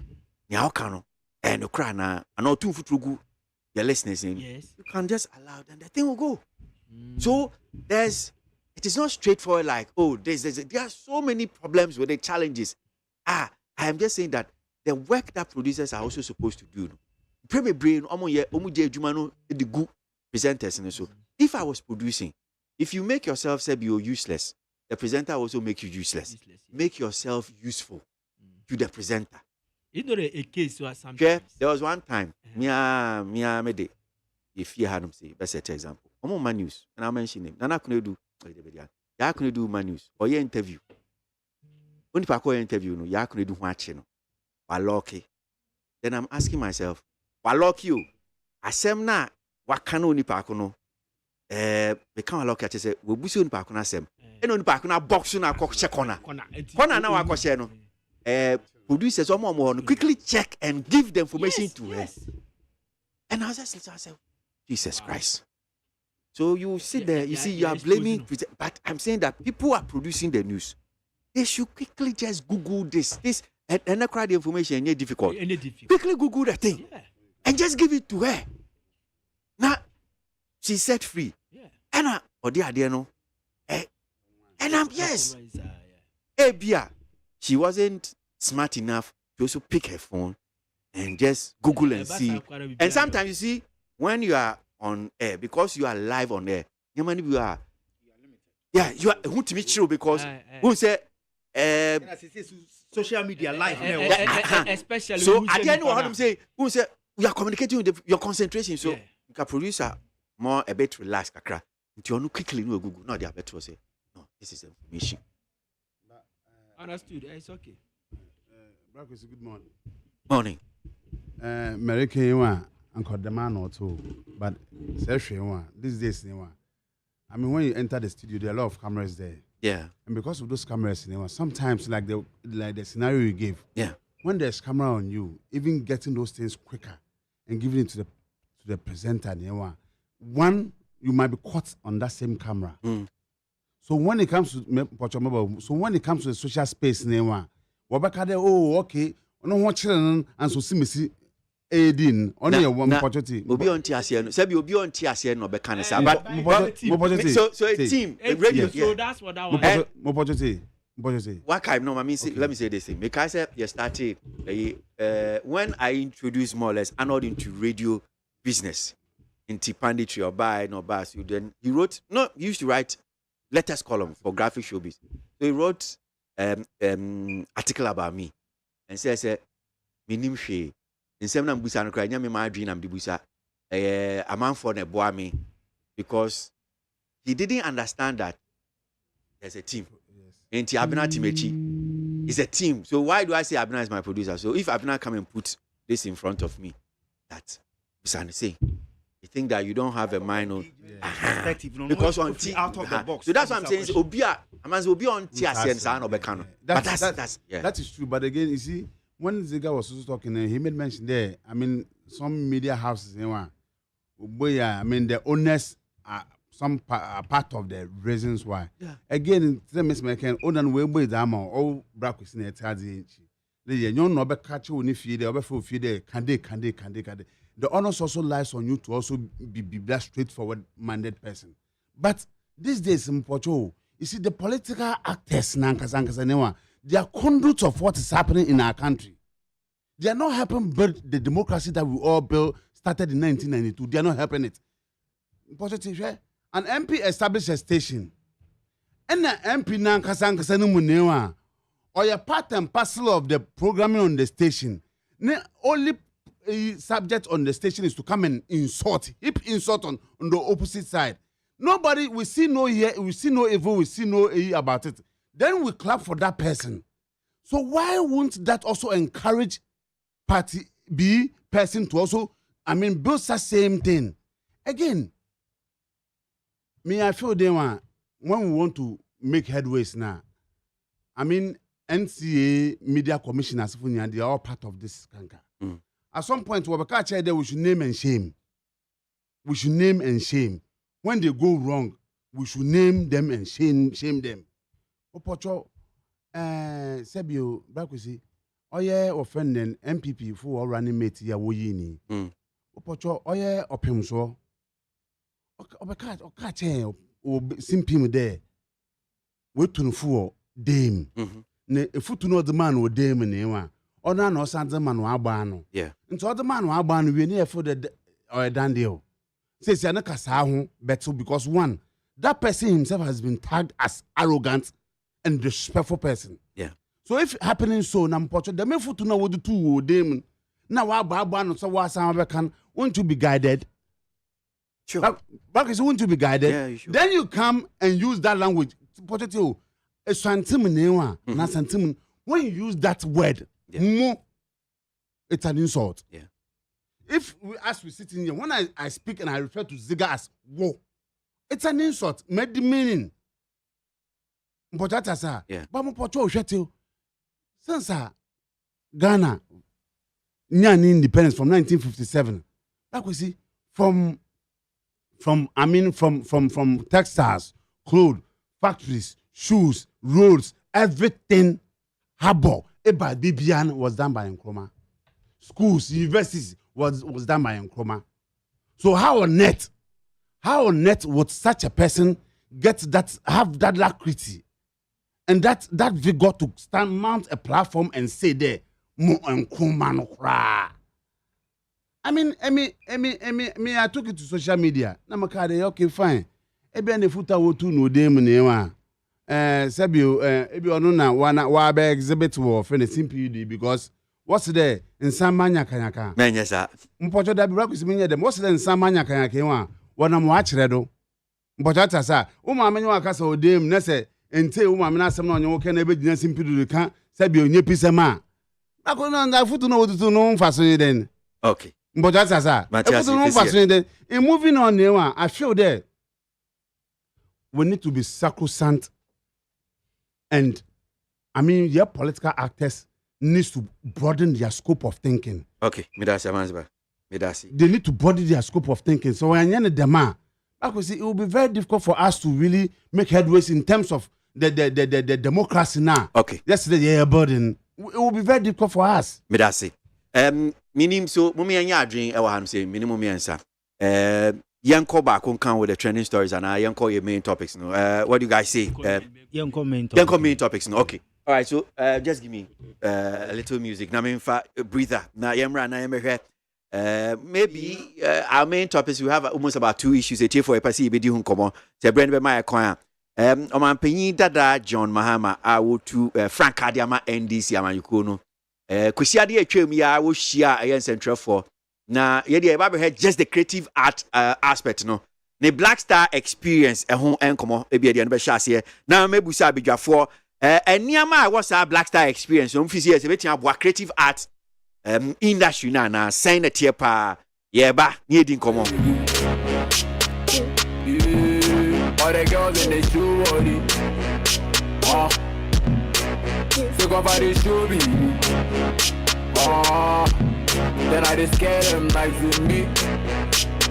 now can and Ukraine and all two futugu your listeners in.
Yes.
You can just allow them, the thing will go. So it is not straightforward like, there are so many problems with the challenges. I am just saying that the work that producers are also supposed to do. Premier brain, the good presenters and so. If I was producing, if you make yourself say you're useless, the presenter also make you useless. Make yourself useful to the presenter.
You know a case or something.
Okay? There was one time, mede. If you had him say, let's set example. I'm on news, and I mention him. Nana couldn't do. Ya couldn't do my news or your interview. When you call interview, no, ya couldn't do watching. Waloki. Then I'm asking myself, Waloki you? Asem na wakano ni pakono. We can't look at it. We busu ni pakuna sem. Eno ni pakuna box na kokche kona. Kona na wakoshe no. Producers more quickly check and give the information to her. And I was just listening, I said, Jesus Christ. So you sit there, you see, you are blaming, but I'm saying that people are producing the news. They should quickly just Google this, and not cry the information. It's difficult. Quickly Google the thing, and just give it to her. Now she's set free. And she wasn't smart enough to also pick her phone and just Google and see. And sometimes you see when you are on air, because you are live on air, you are who to meet you because who say
social media live
especially
so at the end of what I'm saying, who say we are communicating with your concentration, so you can producer more a bit relaxed kakra. You know quickly no Google, no they are better say no, this is information.
Understood. It's okay.
Good morning.
Morning.
American Uncle the man or two, but these days, I mean, when you enter the studio, there are a lot of cameras there.
Yeah.
And because of those cameras, sometimes like the scenario you gave.
Yeah.
When there's camera on you, even getting those things quicker and giving it to the presenter, one, you might be caught on that same camera. So when it comes to the social space, okay, no one children and so see Aiding only a one opportunity.
Obi on TSN. Sabi Obi on TSN no be can say.
But
So a team.
So that's what that one.
Opportunity.
What kind? No, let me say this thing. Because you started when I introduced more or less anode into radio business, into panditry or buy no bus. Then he wrote. No, he used to write letters column for graphic showbiz. So he wrote article about me and says, "Me name she." In some nam busa no kra nya me ma adwin nam de busa a man for na boa me because he didn't understand that there's a team. Enti Abena Timechi is a team. So why do I say Abena is my producer? So if Abena come and put this in front of me, that Busani say, you think that you don't have a mind on because on out of the box. So that's what I'm saying. Obia, I mean, Obi on TSN or Bekano. But
that is true. But again, you see, when Ziga was also talking, he made mention there. I mean, some media houses, I mean, the owners are some part of the reasons why.
Yeah.
Again, Miss McCann, Odan Webo is Dama, all Brackus in a Tazi. The no be catch you if you the for feed can they. The honors also lies on you to also be that straightforward minded person. But these days in Portugal, you see the political actors they are conduits of what is happening in our country. They are not helping build the democracy that we all built started in 1992. They are not helping it. An MP established a station. And the MP nankasa or a part and parcel of the programming on the station. The only subject on the station is to come and insult on the opposite side. Nobody, we see no evil, we see no about it. Then we clap for that person. So why won't that also encourage party B person to also, build the same thing? Again, I feel when we want to make headways now, NCA media commissioners, they are all part of this kanka. At some point, we should name and shame. We should name and shame. When they go wrong, we should name them and shame them. Opocho, Sebio, Brakwisi, offending MPP for running mate ya woyini. Opocho, opimso. Okache, simpim there. Wait to for dame. Ne foot to know the man or dame in Ewa. Or no Santa man wabano.
Yeah.
And so the man wabano, we near for the or dandio. Says Yanaka Sahu better because one, that person himself has been tagged as arrogant and disrespectful person.
Yeah.
So if happening so, Nampocho, the men to know what the two demon. Now, Babano, so was can won't you be guided?
Sure.
But won't you be guided?
Yeah, you sure.
Then you come and use that language. Potato, a santimun, not santimun. When you use that word, more, it's an insult.
Yeah.
If we sit in here, when I speak and I refer to Ziga as whoa, it's an insult. Made the meaning. But that's
yeah.
But I'm since Ghana, Nyani independence from 1957. Like we see, from textiles, clothes, factories, shoes, roads, everything. Harbor, Eba Bibian was done by Nkrumah. Schools, universities was done by Nkrumah. So how on net would such a person have that alacrity and that vigor to mount a platform and say there, Mo Nkrumah no kra. I took it to social media. Namakade, okay, fine. Ebe ane futa wotu no dem newa. Sebio, ebi ono na wa be exhibit wo for the simply because what's there in Samanya Kanyaka?
Menya sa.
Mpocho da bibra kusimenye dem. What's there in Samanya Kanyaka wa? Wana mo akire do. Mpocho ata sa. Uma amenyo akasa odem na se ente uma amena asem na onye woke na ebe gina simply do kan sebio nye pisema. Akona na futu no wotu no mfaso den.
Okay.
Mpocho ata sa. Futu no mfaso den. In moving on newa, I feel there we need to be sacrosanct. And your political actors needs to broaden their scope of thinking.
Okay, Midasi.
They need to broaden their scope of thinking. So when you're the man, it will be very difficult for us to really make headways in terms of the democracy now.
Okay.
Yesterday, burden. It will be very difficult for us.
Midasi. Minim so mummy anya adwen e wa ham say minimum yensa. Yanko back on come with the trending stories and I yanko your main topics. No, what do you guys say?
Yanko main
topics. No, okay. All right. So just give me a little music. Now, in fact, breather. Now, maybe our main topics. We have almost about 2 issues. A for a passy be doing come on. Say brand by my choir. Oman penyi dada John Mahama. I will to Frank Kadiama NDC amayukono. Kusiadi etwem ya wo shia ayen central for. Na yedi eba be just the creative art aspect no. The Black Star experience ehon enkomo ebi de no be hye na mebusa abedwafo eniama was a Black Star experience no mfisi ese betia aboa creative art industry na sign the tier pa yeba ni edi nkomo.
All the girls in the shoe only. So go for the show me. Then I just scare them like to me.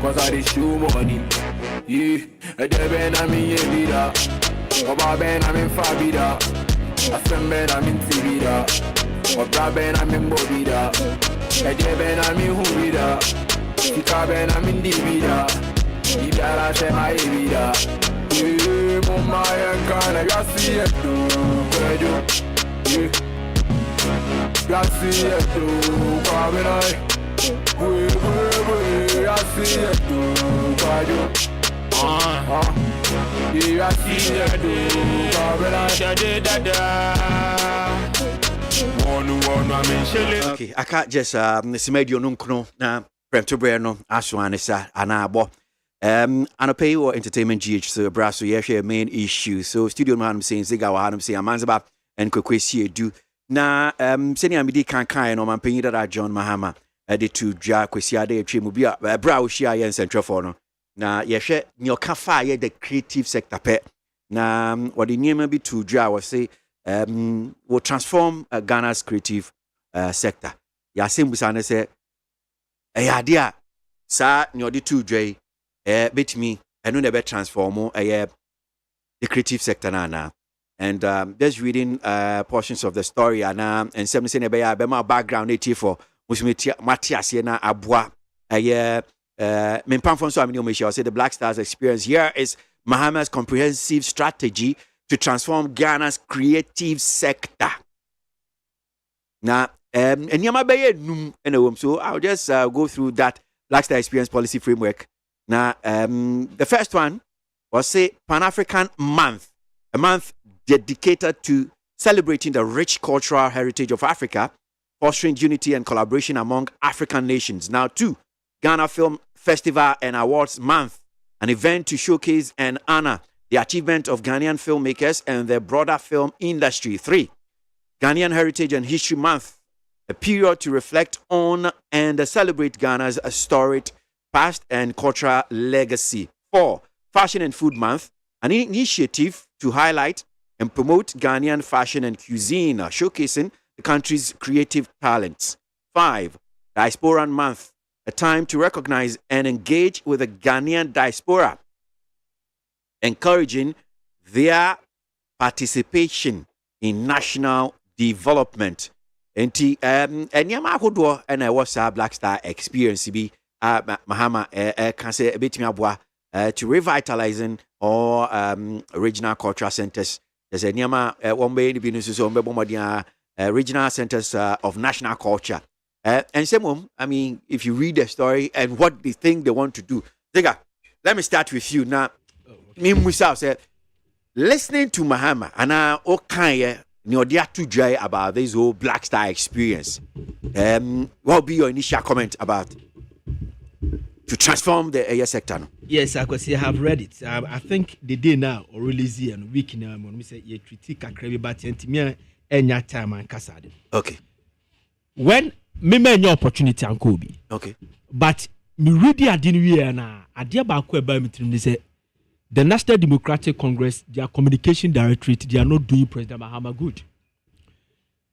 Cause I just show money. Yeah, a deben I'm in Yevida. Oba ben I'm in Fabida. A friend ben I'm in Tibida. Oba ben I'm in Bobida. A deben I'm in Hubida. Tika ben I'm in Divida. Ibara se my Evida. Yeah, mama yankana yasi yetu. Kwejo. Yeah. Yasi yetu. Kwabenai. Yasi yetu. Kwejo. Yasi yetu. Kwabenai. Shade dada.
Okay, I can't just Simedio Nunkno na Premtobre no Aswanisa Anabo. And I pay or entertainment GH so brasso share main issue. So studio man saying Ziga Hanum say Amanzaba and KWASI do na senior midi can no man paying that John Mahama edit to Ja KWASI Trimubia brow share and central for no. Na share your cafe the creative sector pet. Na what the name be to Ja was say will transform Ghana's creative sector. Ya simbusane say idea sa nyodi to J bit me and no never transform the creative sector na and just reading portions of the story and some say be my background for musumeti Matias na aboa me pamfon so amini o say the Black Stars experience here is Mahama's comprehensive strategy to transform Ghana's creative sector. Now, and so I'll just go through that Black Star Experience Policy Framework. Now, the first one was say Pan-African Month, a month dedicated to celebrating the rich cultural heritage of Africa, fostering unity and collaboration among African nations. Now, 2, Ghana Film Festival and Awards Month, an event to showcase and honor the achievement of Ghanaian filmmakers and the broader film industry. 3, Ghanaian Heritage and History Month, a period to reflect on and celebrate Ghana's storied past and cultural legacy. 4, Fashion and Food Month, an initiative to highlight and promote Ghanaian fashion and cuisine, showcasing the country's creative talents. 5, Diasporan Month, a time to recognize and engage with the Ghanaian diaspora, encouraging their participation in national development. And Yama Hodo and I was a Black Star experience be Mahama can say a bit to revitalizing all regional cultural centers. There's a Yama one way in the regional centers of national culture. And some, I mean, if you read the story and what they think they want to do, let me start with you now. Me myself said, listening to Mahama and okay, to dry about this whole Black Star experience. What will be your initial comment about to transform the air sector? No?
Yes, I have read it. I think the day now or release and week now when we say you critique a crabby bat and me any time and casade.
Okay.
When me may your opportunity and Kobe.
Okay.
But me really I didn't hear na I dear back where me to say the National Democratic Congress, their communication directorate, they are not doing President Mahama good.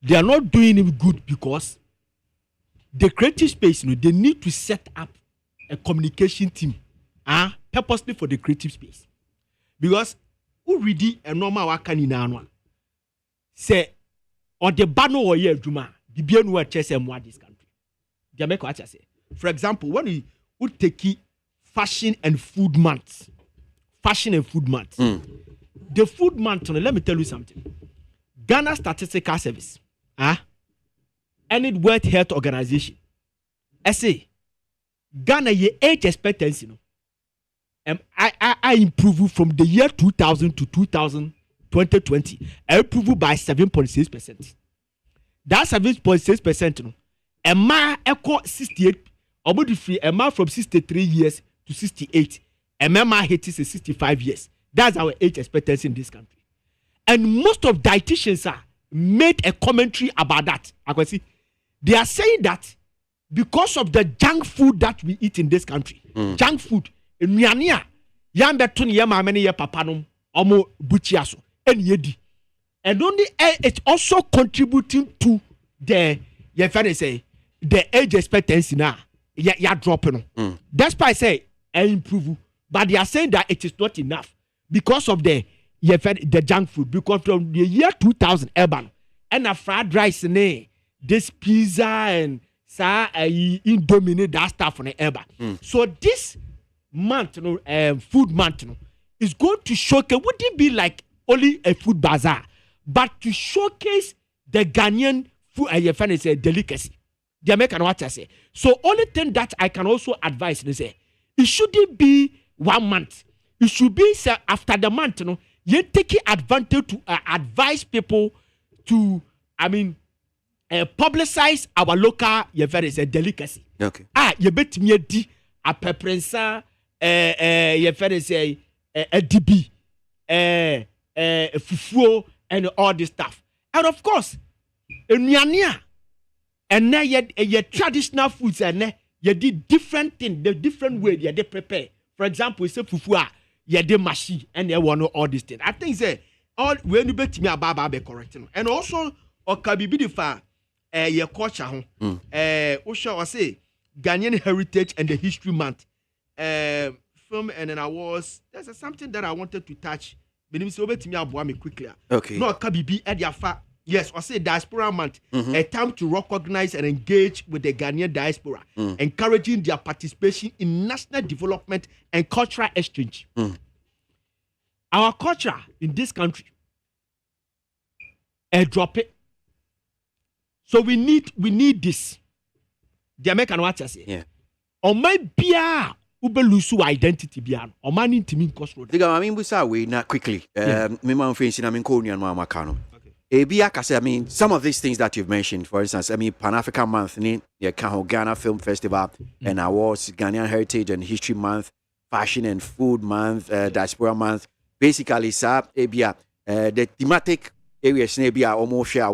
They are not doing him good because the creative space, they need to set up a communication team purposely for the creative space. Because who ready a normal wakani na say or the bano or ye juma, the bianu chess and this country. Jamaica, what I say. For example, when we would take fashion and food month, the food month, let me tell you something. Ghana Statistical Service, and World Health Organization, I say, Ghana ye age expectancy, I improve from the year 2000 to 2020. I improve by 7.6%. That 7.6%, a man echo 68, almost free a man from 63 years to 68. A man hit is 65 years. That's our age expectancy in this country. And most of dietitians made a commentary about that. I can see they are saying that because of the junk food that we eat in this country, junk food, and only it's also contributing to the the age expectancy now. Dropping. That's why I say improve, but they are saying that it is not enough because of the junk food. Because from the year 2000, urban and a fried rice this pizza and indomine that stuff on the urban. So this month, food month, is going to showcase. Wouldn't be like only a food bazaar, but to showcase the Ghanaian food delicacy. The American what I say. So only thing that I can also advise is say it shouldn't be 1 month. It should be after the month. You take advantage to advise people to, publicize our local delicacy.
Okay.
You bet me a pepperensa, a DB, fufu, and all this stuff. And of course, and now your traditional foods and you did different things, the different way they prepare. For example, you say fufu, you did mashi, and you want all these things. I think say all when you bet me about be correct. And also, or can be the your culture. Osha was say Ghanaian Heritage and the History Month. Film and then there's something that I wanted to touch. But me ABOAGYE quickly.
Okay.
No, can be at your yes, I say Diaspora Month, a time to recognize and engage with the Ghanaian diaspora, encouraging their participation in national development and cultural exchange. Our culture in this country, drop it. So we need this. The American what I say.
Yeah.
On my beer, ubelusu identity bian. On my intimate cost road.
I mean, we saw we not quickly. Me man facing Konian Mama Kano. I mean, some of these things that you've mentioned, for instance, Pan-African Month, Ghana Film Festival, and awards, Ghanaian Heritage and History Month, Fashion and Food Month, Diaspora Month. Basically, the thematic areas almost share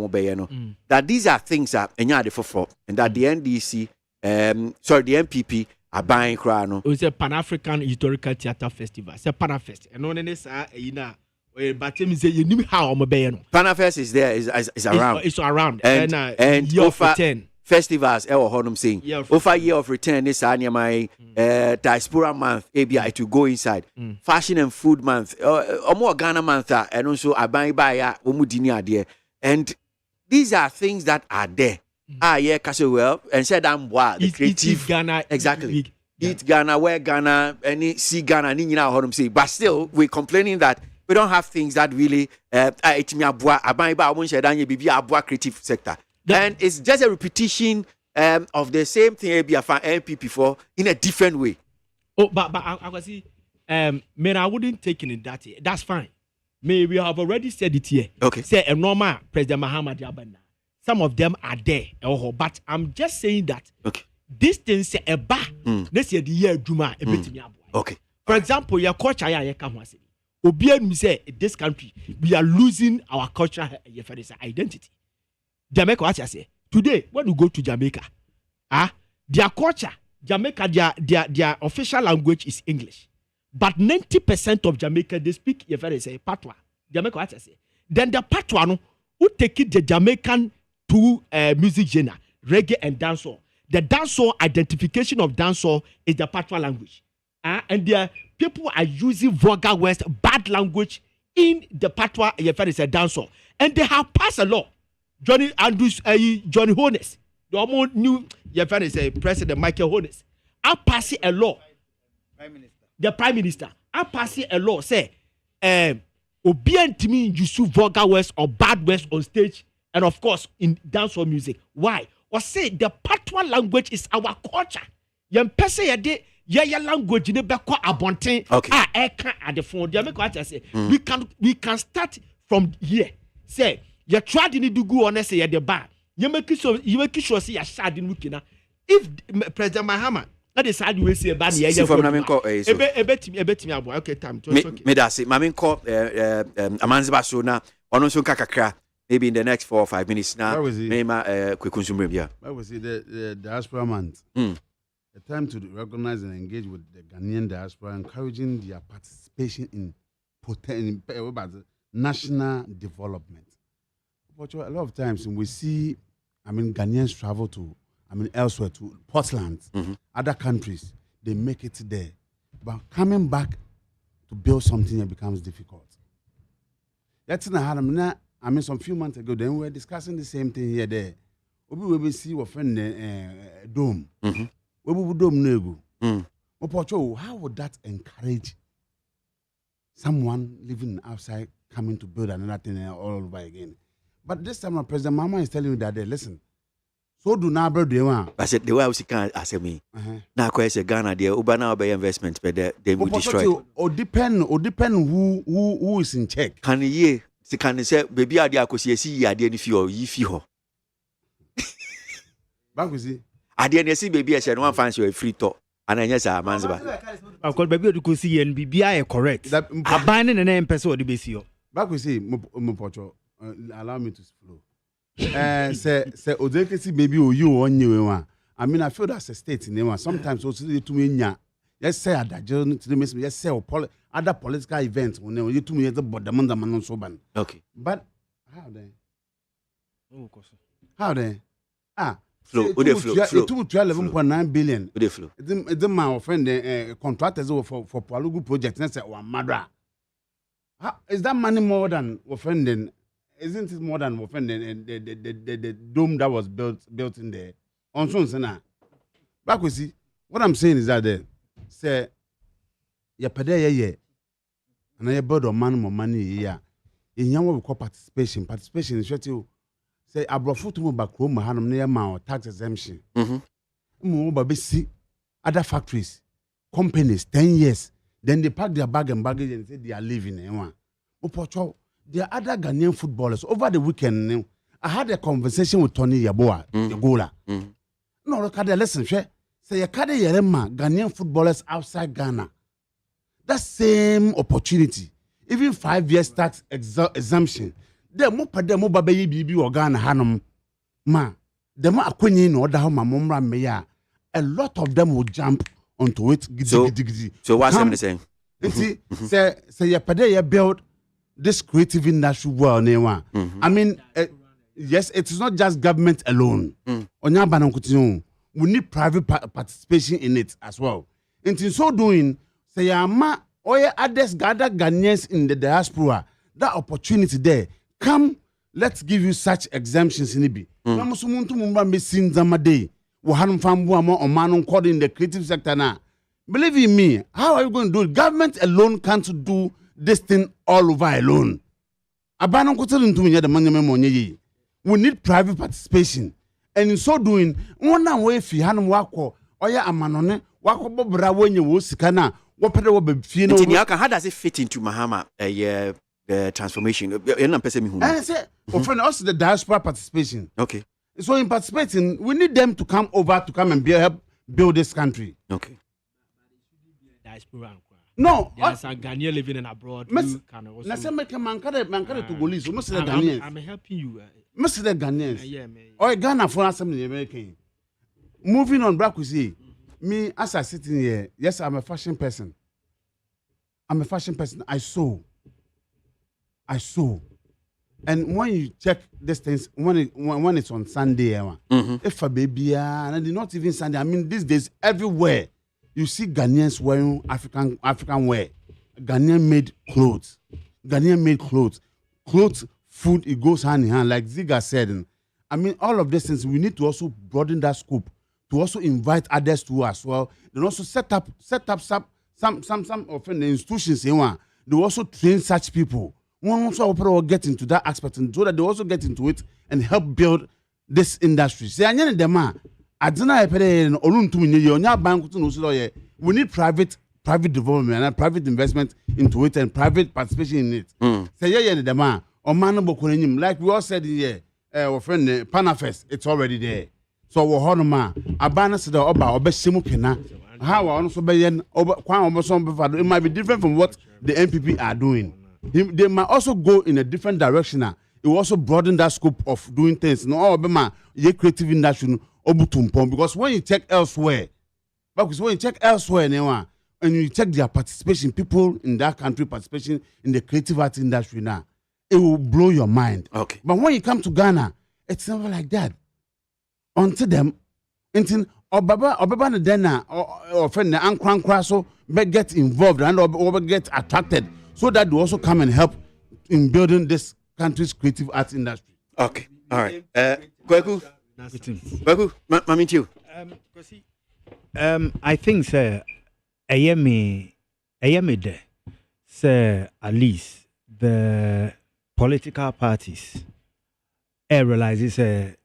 that these are things that and that the NDC, the MPP are buying crown.
It's a Pan-African Historical Theatre Festival. It's a Panafest. And on this, but you knew how
Panafest is there, is around.
It's around.
And
year of return.
Festivals, saying over year of return, this my Diaspora Month, it will go inside. Fashion and Food Month, or more Ghana Month, and also I buy there. And these are things that are there. Castle and said I'm the creative
Ghana
exactly. Eat Ghana, wear Ghana, and see Ghana, but still we're complaining that we don't have things that really creative sector. And it's just a repetition of the same thing MPP for in a different way.
Oh, but I was see, man, I wouldn't take it in that. That's fine. Maybe we have already said it here.
Okay.
Say a normal President Mahama Diabana. Some of them are there. But I'm just saying that this thing say a bar. Let's say the year Juma a bit.
Okay.
For example, your culture ya come say. Obian say this country we are losing our cultural identity. Jamaica, what I say today when you go to Jamaica, their culture, Jamaica, their official language is English, but 90% of Jamaica they speak patois. Jamaica, what I say. Then the patois no, who take it the Jamaican to music genre, reggae and dancehall. The dancehall identification of dancehall is the patois language, and their people are using vulgar words, bad language in the patois dancehall, and they have passed a law. Johnny Hones, the almost new your friend is President Michael Holness. I pass a law. The Prime Minister. I pass a law say Obian to me use vulgar words or bad words on stage and of course in dancehall music. Why? Or say the patois language is our culture. Yem pese yade ya language ne beko abonten eka at the phone. They make what I say. We can start from here. Say you try to do go on say the bar. You make sure say ya shad in wikina. If President Mahama that is how you say about the area. Ebetimi abo. Okay, time.
Me da say mamin ko amanziba so na ono so kakakra maybe in the next 4 or 5 minutes now. Mayma kwekunsumre bia.
Why was it the diaspora month? A time to recognize and engage with the Ghanaian diaspora, encouraging their participation in national development. But a lot of times we see, Ghanaians travel to, elsewhere to Portland, other countries, they make it there. But coming back to build something, it becomes difficult. That's not some few months ago, then we were discussing the same thing here there. We see what friend dome. How would that encourage someone living outside coming to build another thing all over again? But this time, President Mama is telling you that listen. So do now, bro.
I said the way I was can't ask me. Now, I say Ghana, the Ubana by investment, but they will destroy. Or depend who is in check. Can you say, baby, I could see I didn't feel you.
Bankusi.
I didn't see baby. I said one fancy a free talk, and I just a man's back.
Of course, baby, you could see and BBI correct. That binding an M-Peso the BCO.
Bankusi, Mopocho, allow me to flow. Say Odekesi baby or you on you one. I feel that's a state in there. Sometimes also to me, yes, say at that journey to the miss, yes, say other political events when you to me at the bottom of the soban. Okay. But how then? How then? Flow. 11.9 billion. The my friend contractors for Palugu project. That's one madra. Is that money more than offending? Isn't it more than offending the dome that was built in there? On Sonsana. Back we see. What I'm saying is that say ya pede ye and I bird or man more money here. In young we call participation. Participation is what you say abrofu to back home hanum near my tax exemption. Baby see other factories, companies 10 years. Then they pack their bag and baggage and say they are leaving. There are other Ghanaian footballers. Over the weekend, I had a conversation with Tony Yaboa, the goaler. No, look at the lesson. Say you can't Ghanaian footballers outside Ghana. That same opportunity, even 5 years tax exemption. The more baby bibi or Ghana hanum ma. The more akwenye no da ma momra meya. A lot of them will jump onto it.
So what's I'm saying?
See, say you pede build this creative industry world. Yes, it is not just government alone. We need private participation in it as well. And in so doing, say ama oye others gather Ghanaians in the diaspora. That opportunity there. Come, let's give you such exemptions in Ibi. In the creative sector now. Believe in me, how are you going to do it? Government alone can't do this thing all over alone. We need private participation. And in so doing, one way if you have wako, oya amanone, wako bobra when you was kana, what
how does it fit into Mahama? Transformation.
I say, also the diaspora participation.
Okay.
So in participating, we need them to come over to come and help build this country.
Okay.
Diaspora.
No,
there's a Ghanaian living in abroad. I'm helping you.
Mr. the Ghanaians. Or Ghana for us, American. Moving on, back we see me as I sitting here. Yes, I'm a fashion person. I sew. And when you check these things, when it's on Sunday, if a baby, and not even Sunday, these days everywhere you see Ghanaians wearing African wear, Ghanaian made clothes, food. It goes hand in hand. Like Ziga said, I mean, all of these things, we need to also broaden that scope to also invite others to as well. Then also set up some of the institutions in one. They also train such people. One also will get into that aspect and so that they also get into it and help build this industry. Say, I need them. We need private development and private investment into it and private participation in it. Say, like we all said here, our friend Panafest, it's already there. So we're honor a banner to the Oba Simukina. How also it might be different from what the MPP are doing. They might also go in a different direction. It will also broaden that scope of doing things. No, Obama, your creative industry, because when you check elsewhere, and you check their participation, people in that country participation in the creative arts industry now, it will blow your mind.
Okay.
But when you come to Ghana, it's never like that. Until them, until Obaba Dena or friend Ankran so get involved and or get attracted so that they also come and help in building this country's creative arts industry.
Okay. All right. Kweku, Mami Tio.
I think, sir, I am there. Sir, at least the political parties realizes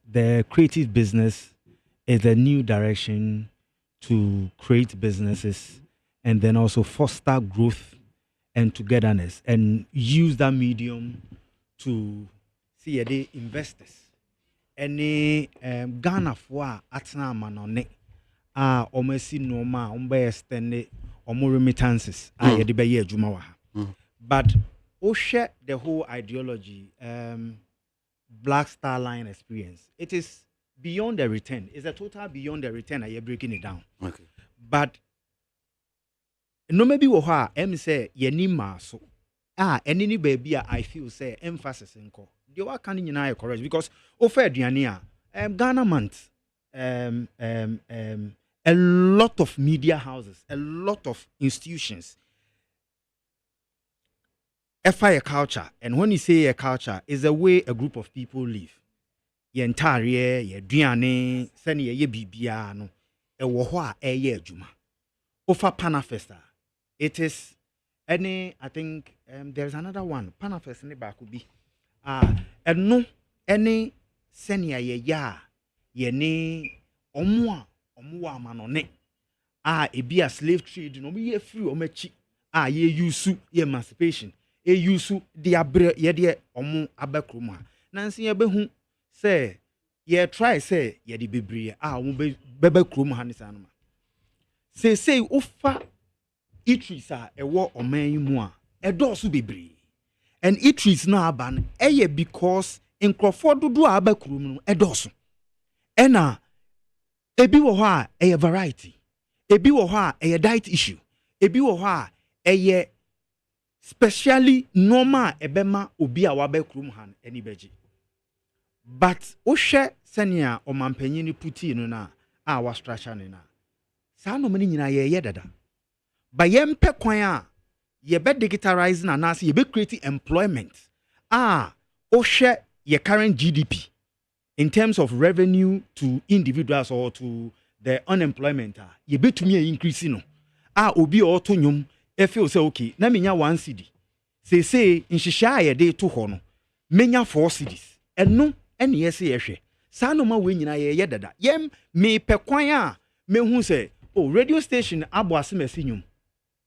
the creative business is a new direction to create businesses and then also foster growth and togetherness and use that medium to see the investors. Any Ghana for atna manone almost normal extend more remittances but share the whole ideology Black Star Line experience. It is beyond the return. It's a total beyond the return. You're breaking it down.
Okay.
But no maybe what say yenima so any baby I feel say emphasis in call. The work can you correct because offer Diania Ghana month a lot of media houses, a lot of institutions. A culture, and when you say a culture, is a way a group of people live. Ye entire ye duane, send ye bibiano, a woha a ye juma. Ofa Panafesta. It is any, I think there's another one. Panafest in the back could be and no any senia ye ya ye ne omwa manone. E be a slave trade, no be a free omechi. Ye yusu ye emancipation. E yusu diabre ye de omo abakroma nansi ye behu say ye try say ye de bebre omo bebakroma hanisa no ma say ufa itris a ewo oman mu a edosu bebre and itris na aban eye because enkrofo dodo abakrom no edosu ena ebi wo ho a eye variety ebi wo ho a eye diet issue ebi wo ho a eye especially normal ebema obi a wabekrum han eni beji but o hwe senia o mampanyin puti no na a wa structure ne na sa no mani nyina ye dada ba ye mpe kwan a ye be digitalize na na ye be create employment o hwe ye current GDP in terms of revenue to individuals or to the unemployment ye betumi increase no obi o to nyum e feel say okay na menya 1 cedi say nhihia ye dey to ho no menya 4 cedis eno ene ye say ye hwe sa no ma we nyina ye dada yem me pekwan a mehu say radio station aboase masinyum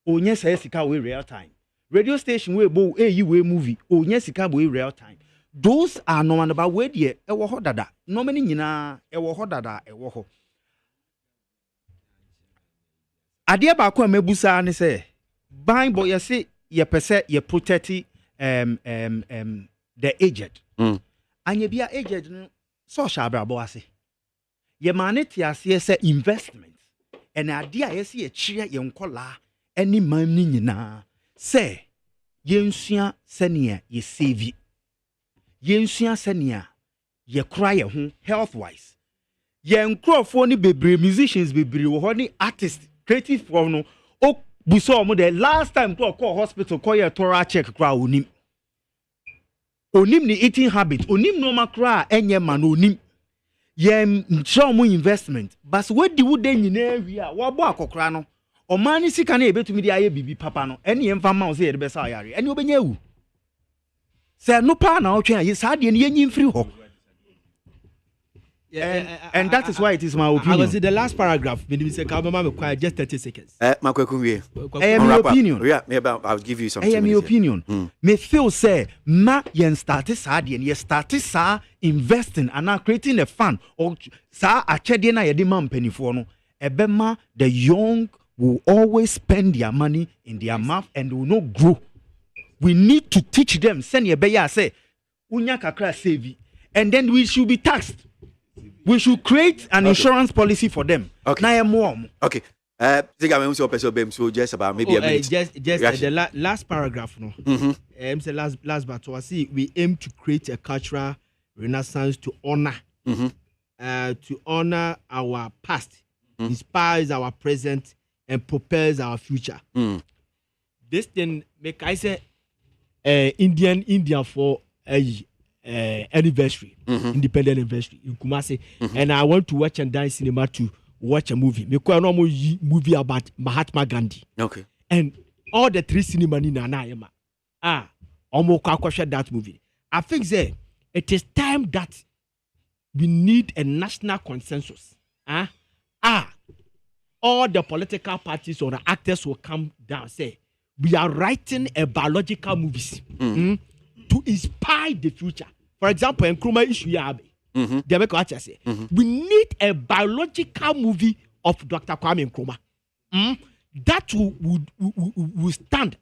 onye say sika we real time radio station we bo eyi we movie onye sika bo real time those are no one about we dey e wo ho dada no many nyina e wo ho dada e wo ho ade ba ko mebusa ne say ban boy say ye pese ye protect the aged anya bia aged no so shabrabo ase ye maneti ase say investment and ade a ye say ye kire ye nkola ani man ni nyina say ye nsua senia ye save ye nsua senia ye kra ye ho health wise ye nkrofo ni bebre musicians bebre wo ho ni artists creative from no buso omo the last time to call hospital call your thorough check kra onim ni eating habit onim no makra enye man onim show more investment. But what do you then in area? What about Cocrano? Or money si can able to media baby papa no any infamous here the best area. And you be you. Say no pa now train is hard in free ho. And that is why it is my opinion.
I was in the last paragraph. Maybe say require just 30 seconds.
I am your opinion.
Yeah, I'll give you some.
I am your opinion. Me feel say ma yen start sad and ye start sa investing and now creating a fund or sa achede na ye de man penifo no. Ebema the young will always spend their money in their mouth and will not grow. We need to teach them. Send your beya say unya kakra save, and then we should be taxed. We should create an insurance policy for them.
Okay.
Now I'm warm.
Okay. So just about maybe a minute.
Just the last paragraph, no. Say last but to see we aim to create a cultural renaissance to honor, our past, inspires our present, and propels our future. This thing make I say India for a anniversary, independent anniversary in Kumasi, and I want to watch and dine cinema to watch a movie. Because no movie about Mahatma Gandhi.
Okay.
And all the 3 cinema in Nanayama. Almost that movie. I think that it is time that we need a national consensus. All the political parties or the actors will come down and say, we are writing a biological movies. To inspire the future. For example, in Nkrumah issue, we need a biological movie of Dr. Kwame Nkrumah. That will stand.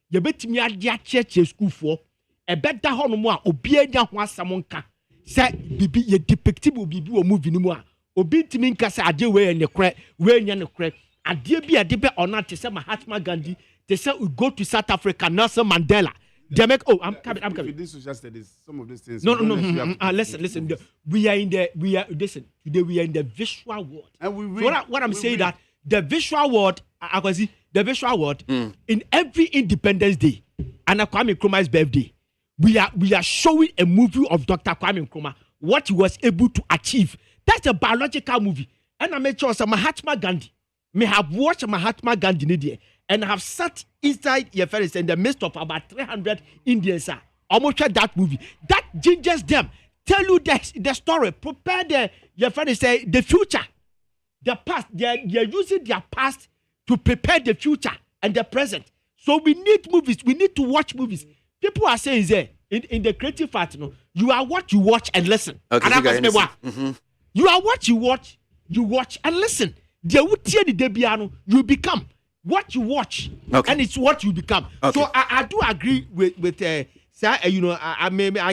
You bet me at the church school for a better honor. Obia was someone can say, be a depictable movie no more. Obi Timinka say, I do wear in the crack, wearing in the crack. I dare be a debate or not to say Mahatma Gandhi. They say we go to South Africa, Nelson Mandela. I'm coming.
This was just some of these things.
No. Listen. Today we are in the visual world. And what I'm saying that the visual world, in every Independence Day and Kwame Nkrumah's birthday, we are showing a movie of Dr. Kwame Nkrumah, what he was able to achieve. That's a biological movie. And I made sure Mahatma Gandhi may have watched Mahatma Gandhi and have sat inside your face in the midst of about 300 Indians. Almost that movie. That gingers them. Tell you the story. Prepare the future. The past. They're using their past to prepare the future and the present. So we need movies. We need to watch movies. People are saying there in the creative art, you are what you watch and listen.
Okay,
you are what you watch and listen. You become what you watch, and it's what you become. Okay. So I do agree with I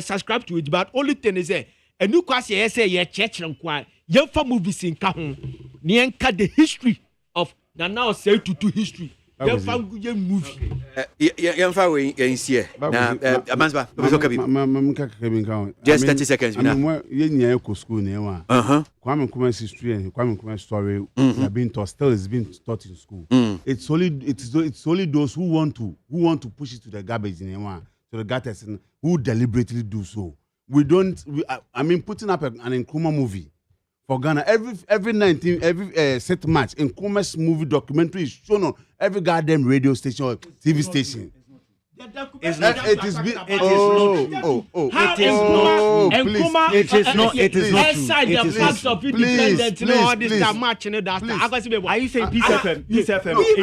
subscribe to it, but only thing is a new KWASI say church and choir movies in Kahun the history of now say to history. Movie.
Just 30 seconds.
Kwame Nkrumah's history and Kwame Nkrumah's story have been taught. Still, is being taught in school. It's only those who want to push it to the garbage in to the gutters, who deliberately do so. Putting up an Nkrumah movie for Ghana every set match. Nkrumah's movie documentary is shown on every goddamn radio station or TV station. It is not.
Inside the facts of independence, all this match and that.
Are you saying Peace FM? Peace FM.
We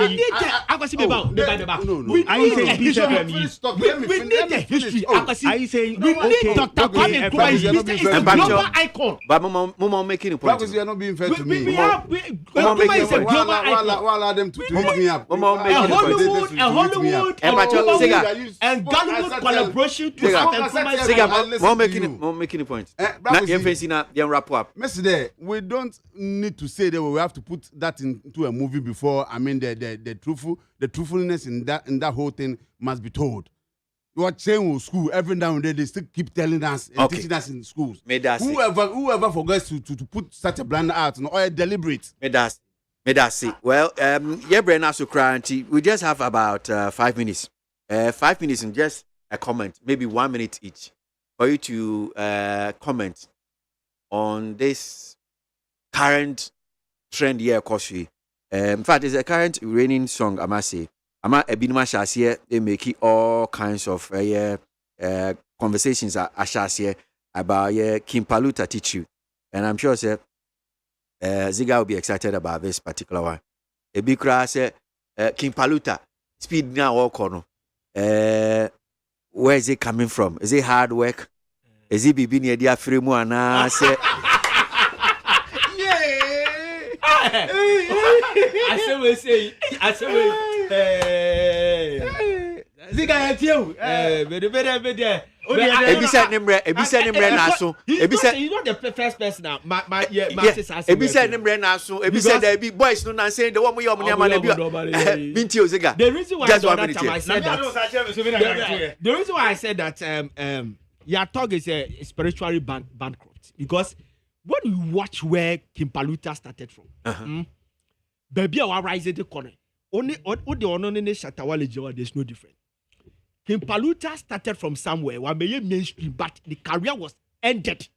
need the history.
Are you saying
we need Dr. Kwame Nkrumah? Global icon.
But Mama making a point.
Because you are not being fair to me.
Nkrumah is a global icon.
Allow them to tweet me up.
Hollywood, and Ghanaian collaboration to have
Nkrumah making a point. Wrap up.
We don't need to say that we have to put that into a movie before. The truthfulness in that whole thing must be told. What saying school every now and then they still keep telling us and teaching us in schools. Whoever forgets to put such a blind out or deliberate.
May that see. Well, we just have about 5 minutes. 5 minutes and just a comment, maybe 1 minute each, for you to comment on this current trend here, Koshi. In fact, it's a current raining song, I must say. Ama ebinuma shasiye, they make all kinds of conversations shasiye about King Paluta teach you. And I'm sure Ziga will be excited about this particular one. Ebikra say King Paluta, speed now all corner. Where is it coming from? Is it hard work? Is it bibi near dia fremu ana say
I say Ziga yatiu.
Ebisa nemre na so. Ebisa
you know the first person now. My sister.
Ebisa nemre na so. Ebisa there be boys no na say the one we your money na bi. Binti Oziga.
The reason why I said that. The reason why I said that Yatog is spiritually bankrupt because when you watch where King Paluta started from, baby, our rising the corner. Only the only Shatawale, there's no difference. King Paluta started from somewhere where may mainstream, but the career was ended.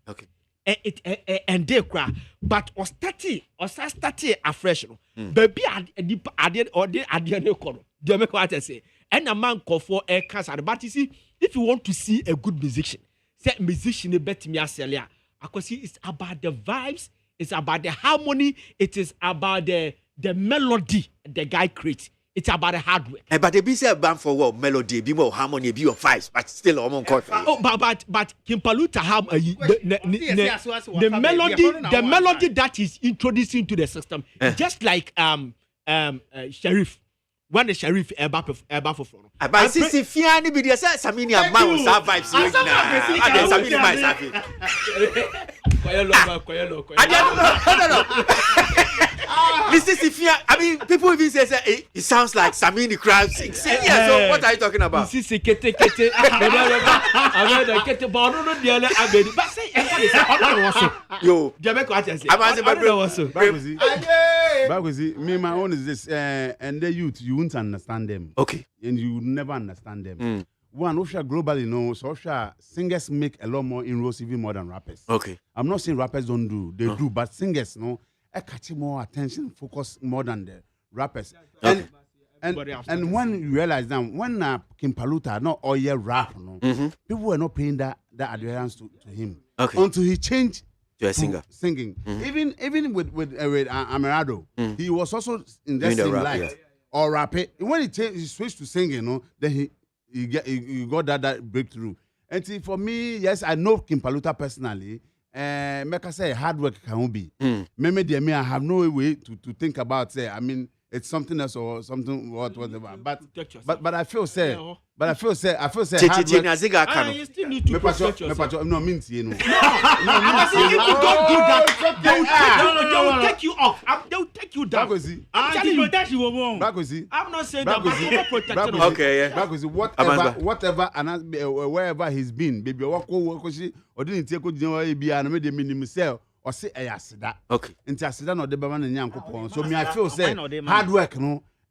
Okay.
It ended, but was starting afresh. Baby, I didn't corner. Do you make what I say? And a man call for a cancer. But you see, if you want to see a good musician, say musician bet me a because it's about the vibes, it's about the harmony, it is about the melody the guy creates. It's about the hard work.
But they be say band for what melody, be more harmony, be your vibes, but still on court.
Oh, but King Paluta have the melody that is introducing to the system, just like Sheriff. When the Sheriff eba for front.
But since if you any be there, Samini a man with our vibes. Samini my happy. No. This is if you. I mean, people even say it sounds like Samini crowd sing. So what are you talking about?
This is kete. I mean, kete. But no, the other abedi. But say,
yo.
Jamaica, what I say?
I'm asking
Baguzi, me, my own is this, and the youth, you won't understand them.
Okay.
And you will never understand them. One, Osha globally, so Osha singers make a lot more inroads, even more than rappers.
Okay.
I'm not saying rappers don't do, they do, but singers, I catch more attention, focus more than the rappers.
Okay.
And when you realize now, when King Paluta, not all year rap, people were not paying that adherence to him.
Okay.
Until he changed
to a singer.
Singing. Even with Amerado, he was also in that same light. Or rap it. When he switched to singing, then he got that breakthrough. And see, for me, yes, I know King Paluta personally. Make I say hard work can be. Maybe I have no way to think about say. I mean, it's something else or something whatever. But I feel say. I feel say hard work.
You still need to protect yourself.
No, means you know.
If you don't do that, they will take you off. They will take you down. I'm telling you. I'm not saying that, but I'm protecting.
Okay, yeah.
Because whatever, and wherever he's been, baby, or didn't take and made the minimum sell or say that.
Okay.
Into accident or the Baman and Yanko. So me, I feel say hard work,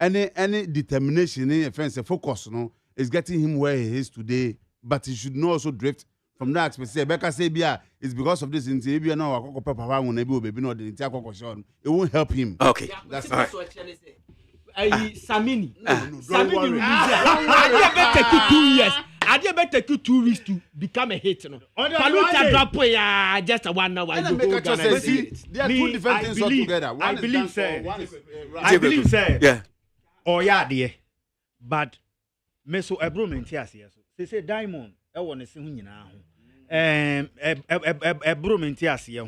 any determination, any offense, focus, is getting him where he is today. But he should not also drift from that aspect. Becca say, it's because of this. It won't help him.
Okay.
That's right. Samini release. I better take you 2 years. I better take you 2 weeks to become a hit. Paluta drop just a 1 hour.
There are two different things altogether.
I believe, sir.
Yeah.
Oh yeah, dear. But me so ebro mentias yes. Say diamond e won se hu nyina ho. Ebro mentias ye ho.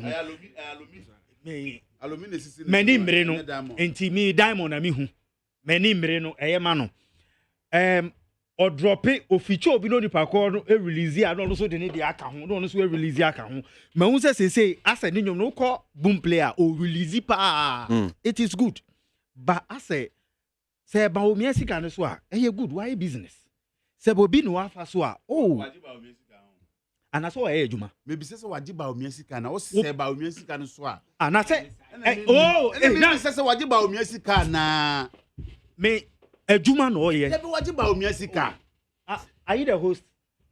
Many mre no enti me diamond na me hu. Many mre no eye ma no. O drop it o feature obi no nipa ko no e release ya no so de ne de aka ho no so e release aka ho. Ma hu say asa ni nyom no ko boom player o release pa. It is good. But I say ba o mi asika no so a e good why business. Se bo bi no afa so a ana so e adwuma.
Maybe say wajiba o mi asika na o se ba o mi asika no so a.
Ana say
na say wajiba o mi asika na
me adwuma no ye.
Maybe wajiba o mi asika.
Are you the host?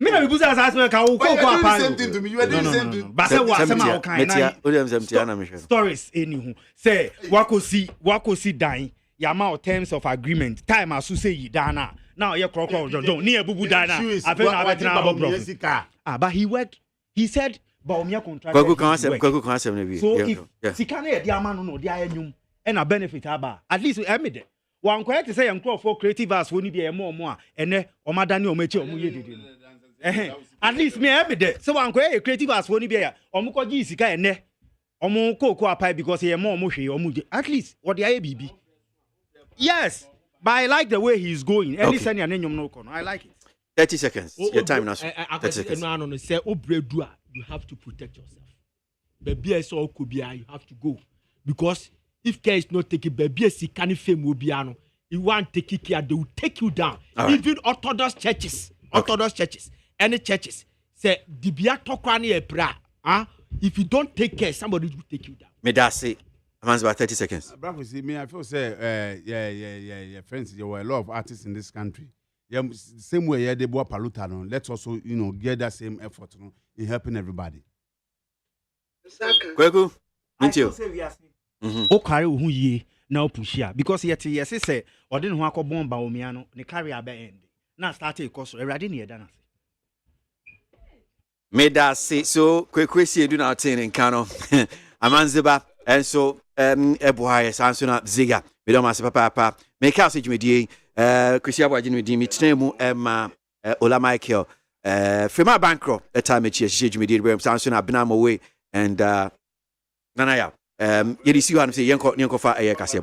Me na bibusa asase ka wo ko
the same thing to me. You are doing the same thing.
But say what sama o kan
na
stories any say wakosi dan yama terms of agreement time asu say yi dana now ye krokro John ni ebubu dana afi na abetina abobro but he said ba omia contract
kwaku kan asem na bi
so if sika na ye di ama no di ayanyum e na benefit aba at least e me de wan kwet say ye nkro for creative as woni bi e mo a ene omadani omachi omu ye dede no at least me every day so wan kwet creative as woni bi ya omuko gi sika ene omu koko apai because ye mo hwe omu at least what the bibi. Yes, but I like the way he's going. Any senior name no kono. I like it.
30 seconds. Your time now. 30 seconds.
No, say obredua, you have to protect yourself. Baby is all kubia, you have to go. Because if care is not taken, baby is can fame will be ano. You want to take care, they will take you down. Even Orthodox churches. Any churches say dibia tokrani e pra. If you don't take care, somebody will take you down.
Me that say Aman's about 30 seconds.
Bravo, see me. I feel say, friends, there were a lot of artists in this country. Yeah, same way, yeah, they bought Paluta. No, let's also, get that same effort, in helping everybody.
Kweku, thank you.
O carry who ye now push here because yet yes say or didn't want to bomb Baomiano, the carry abe end. Now started cost already near Dana.
Me that say so. Kweku see do not in Kano. Amanziba. And so, ABOAGYE Sansona Ziga, we don't master papa. Make out such media, Christian Wajin with Dimi, Tremu, Emma, Ola Michael, Frema Bankro, a time at Church Media, where Sansona Benam away, and Nanaya. You see what I'm saying, Yanko Fa Ayakasi.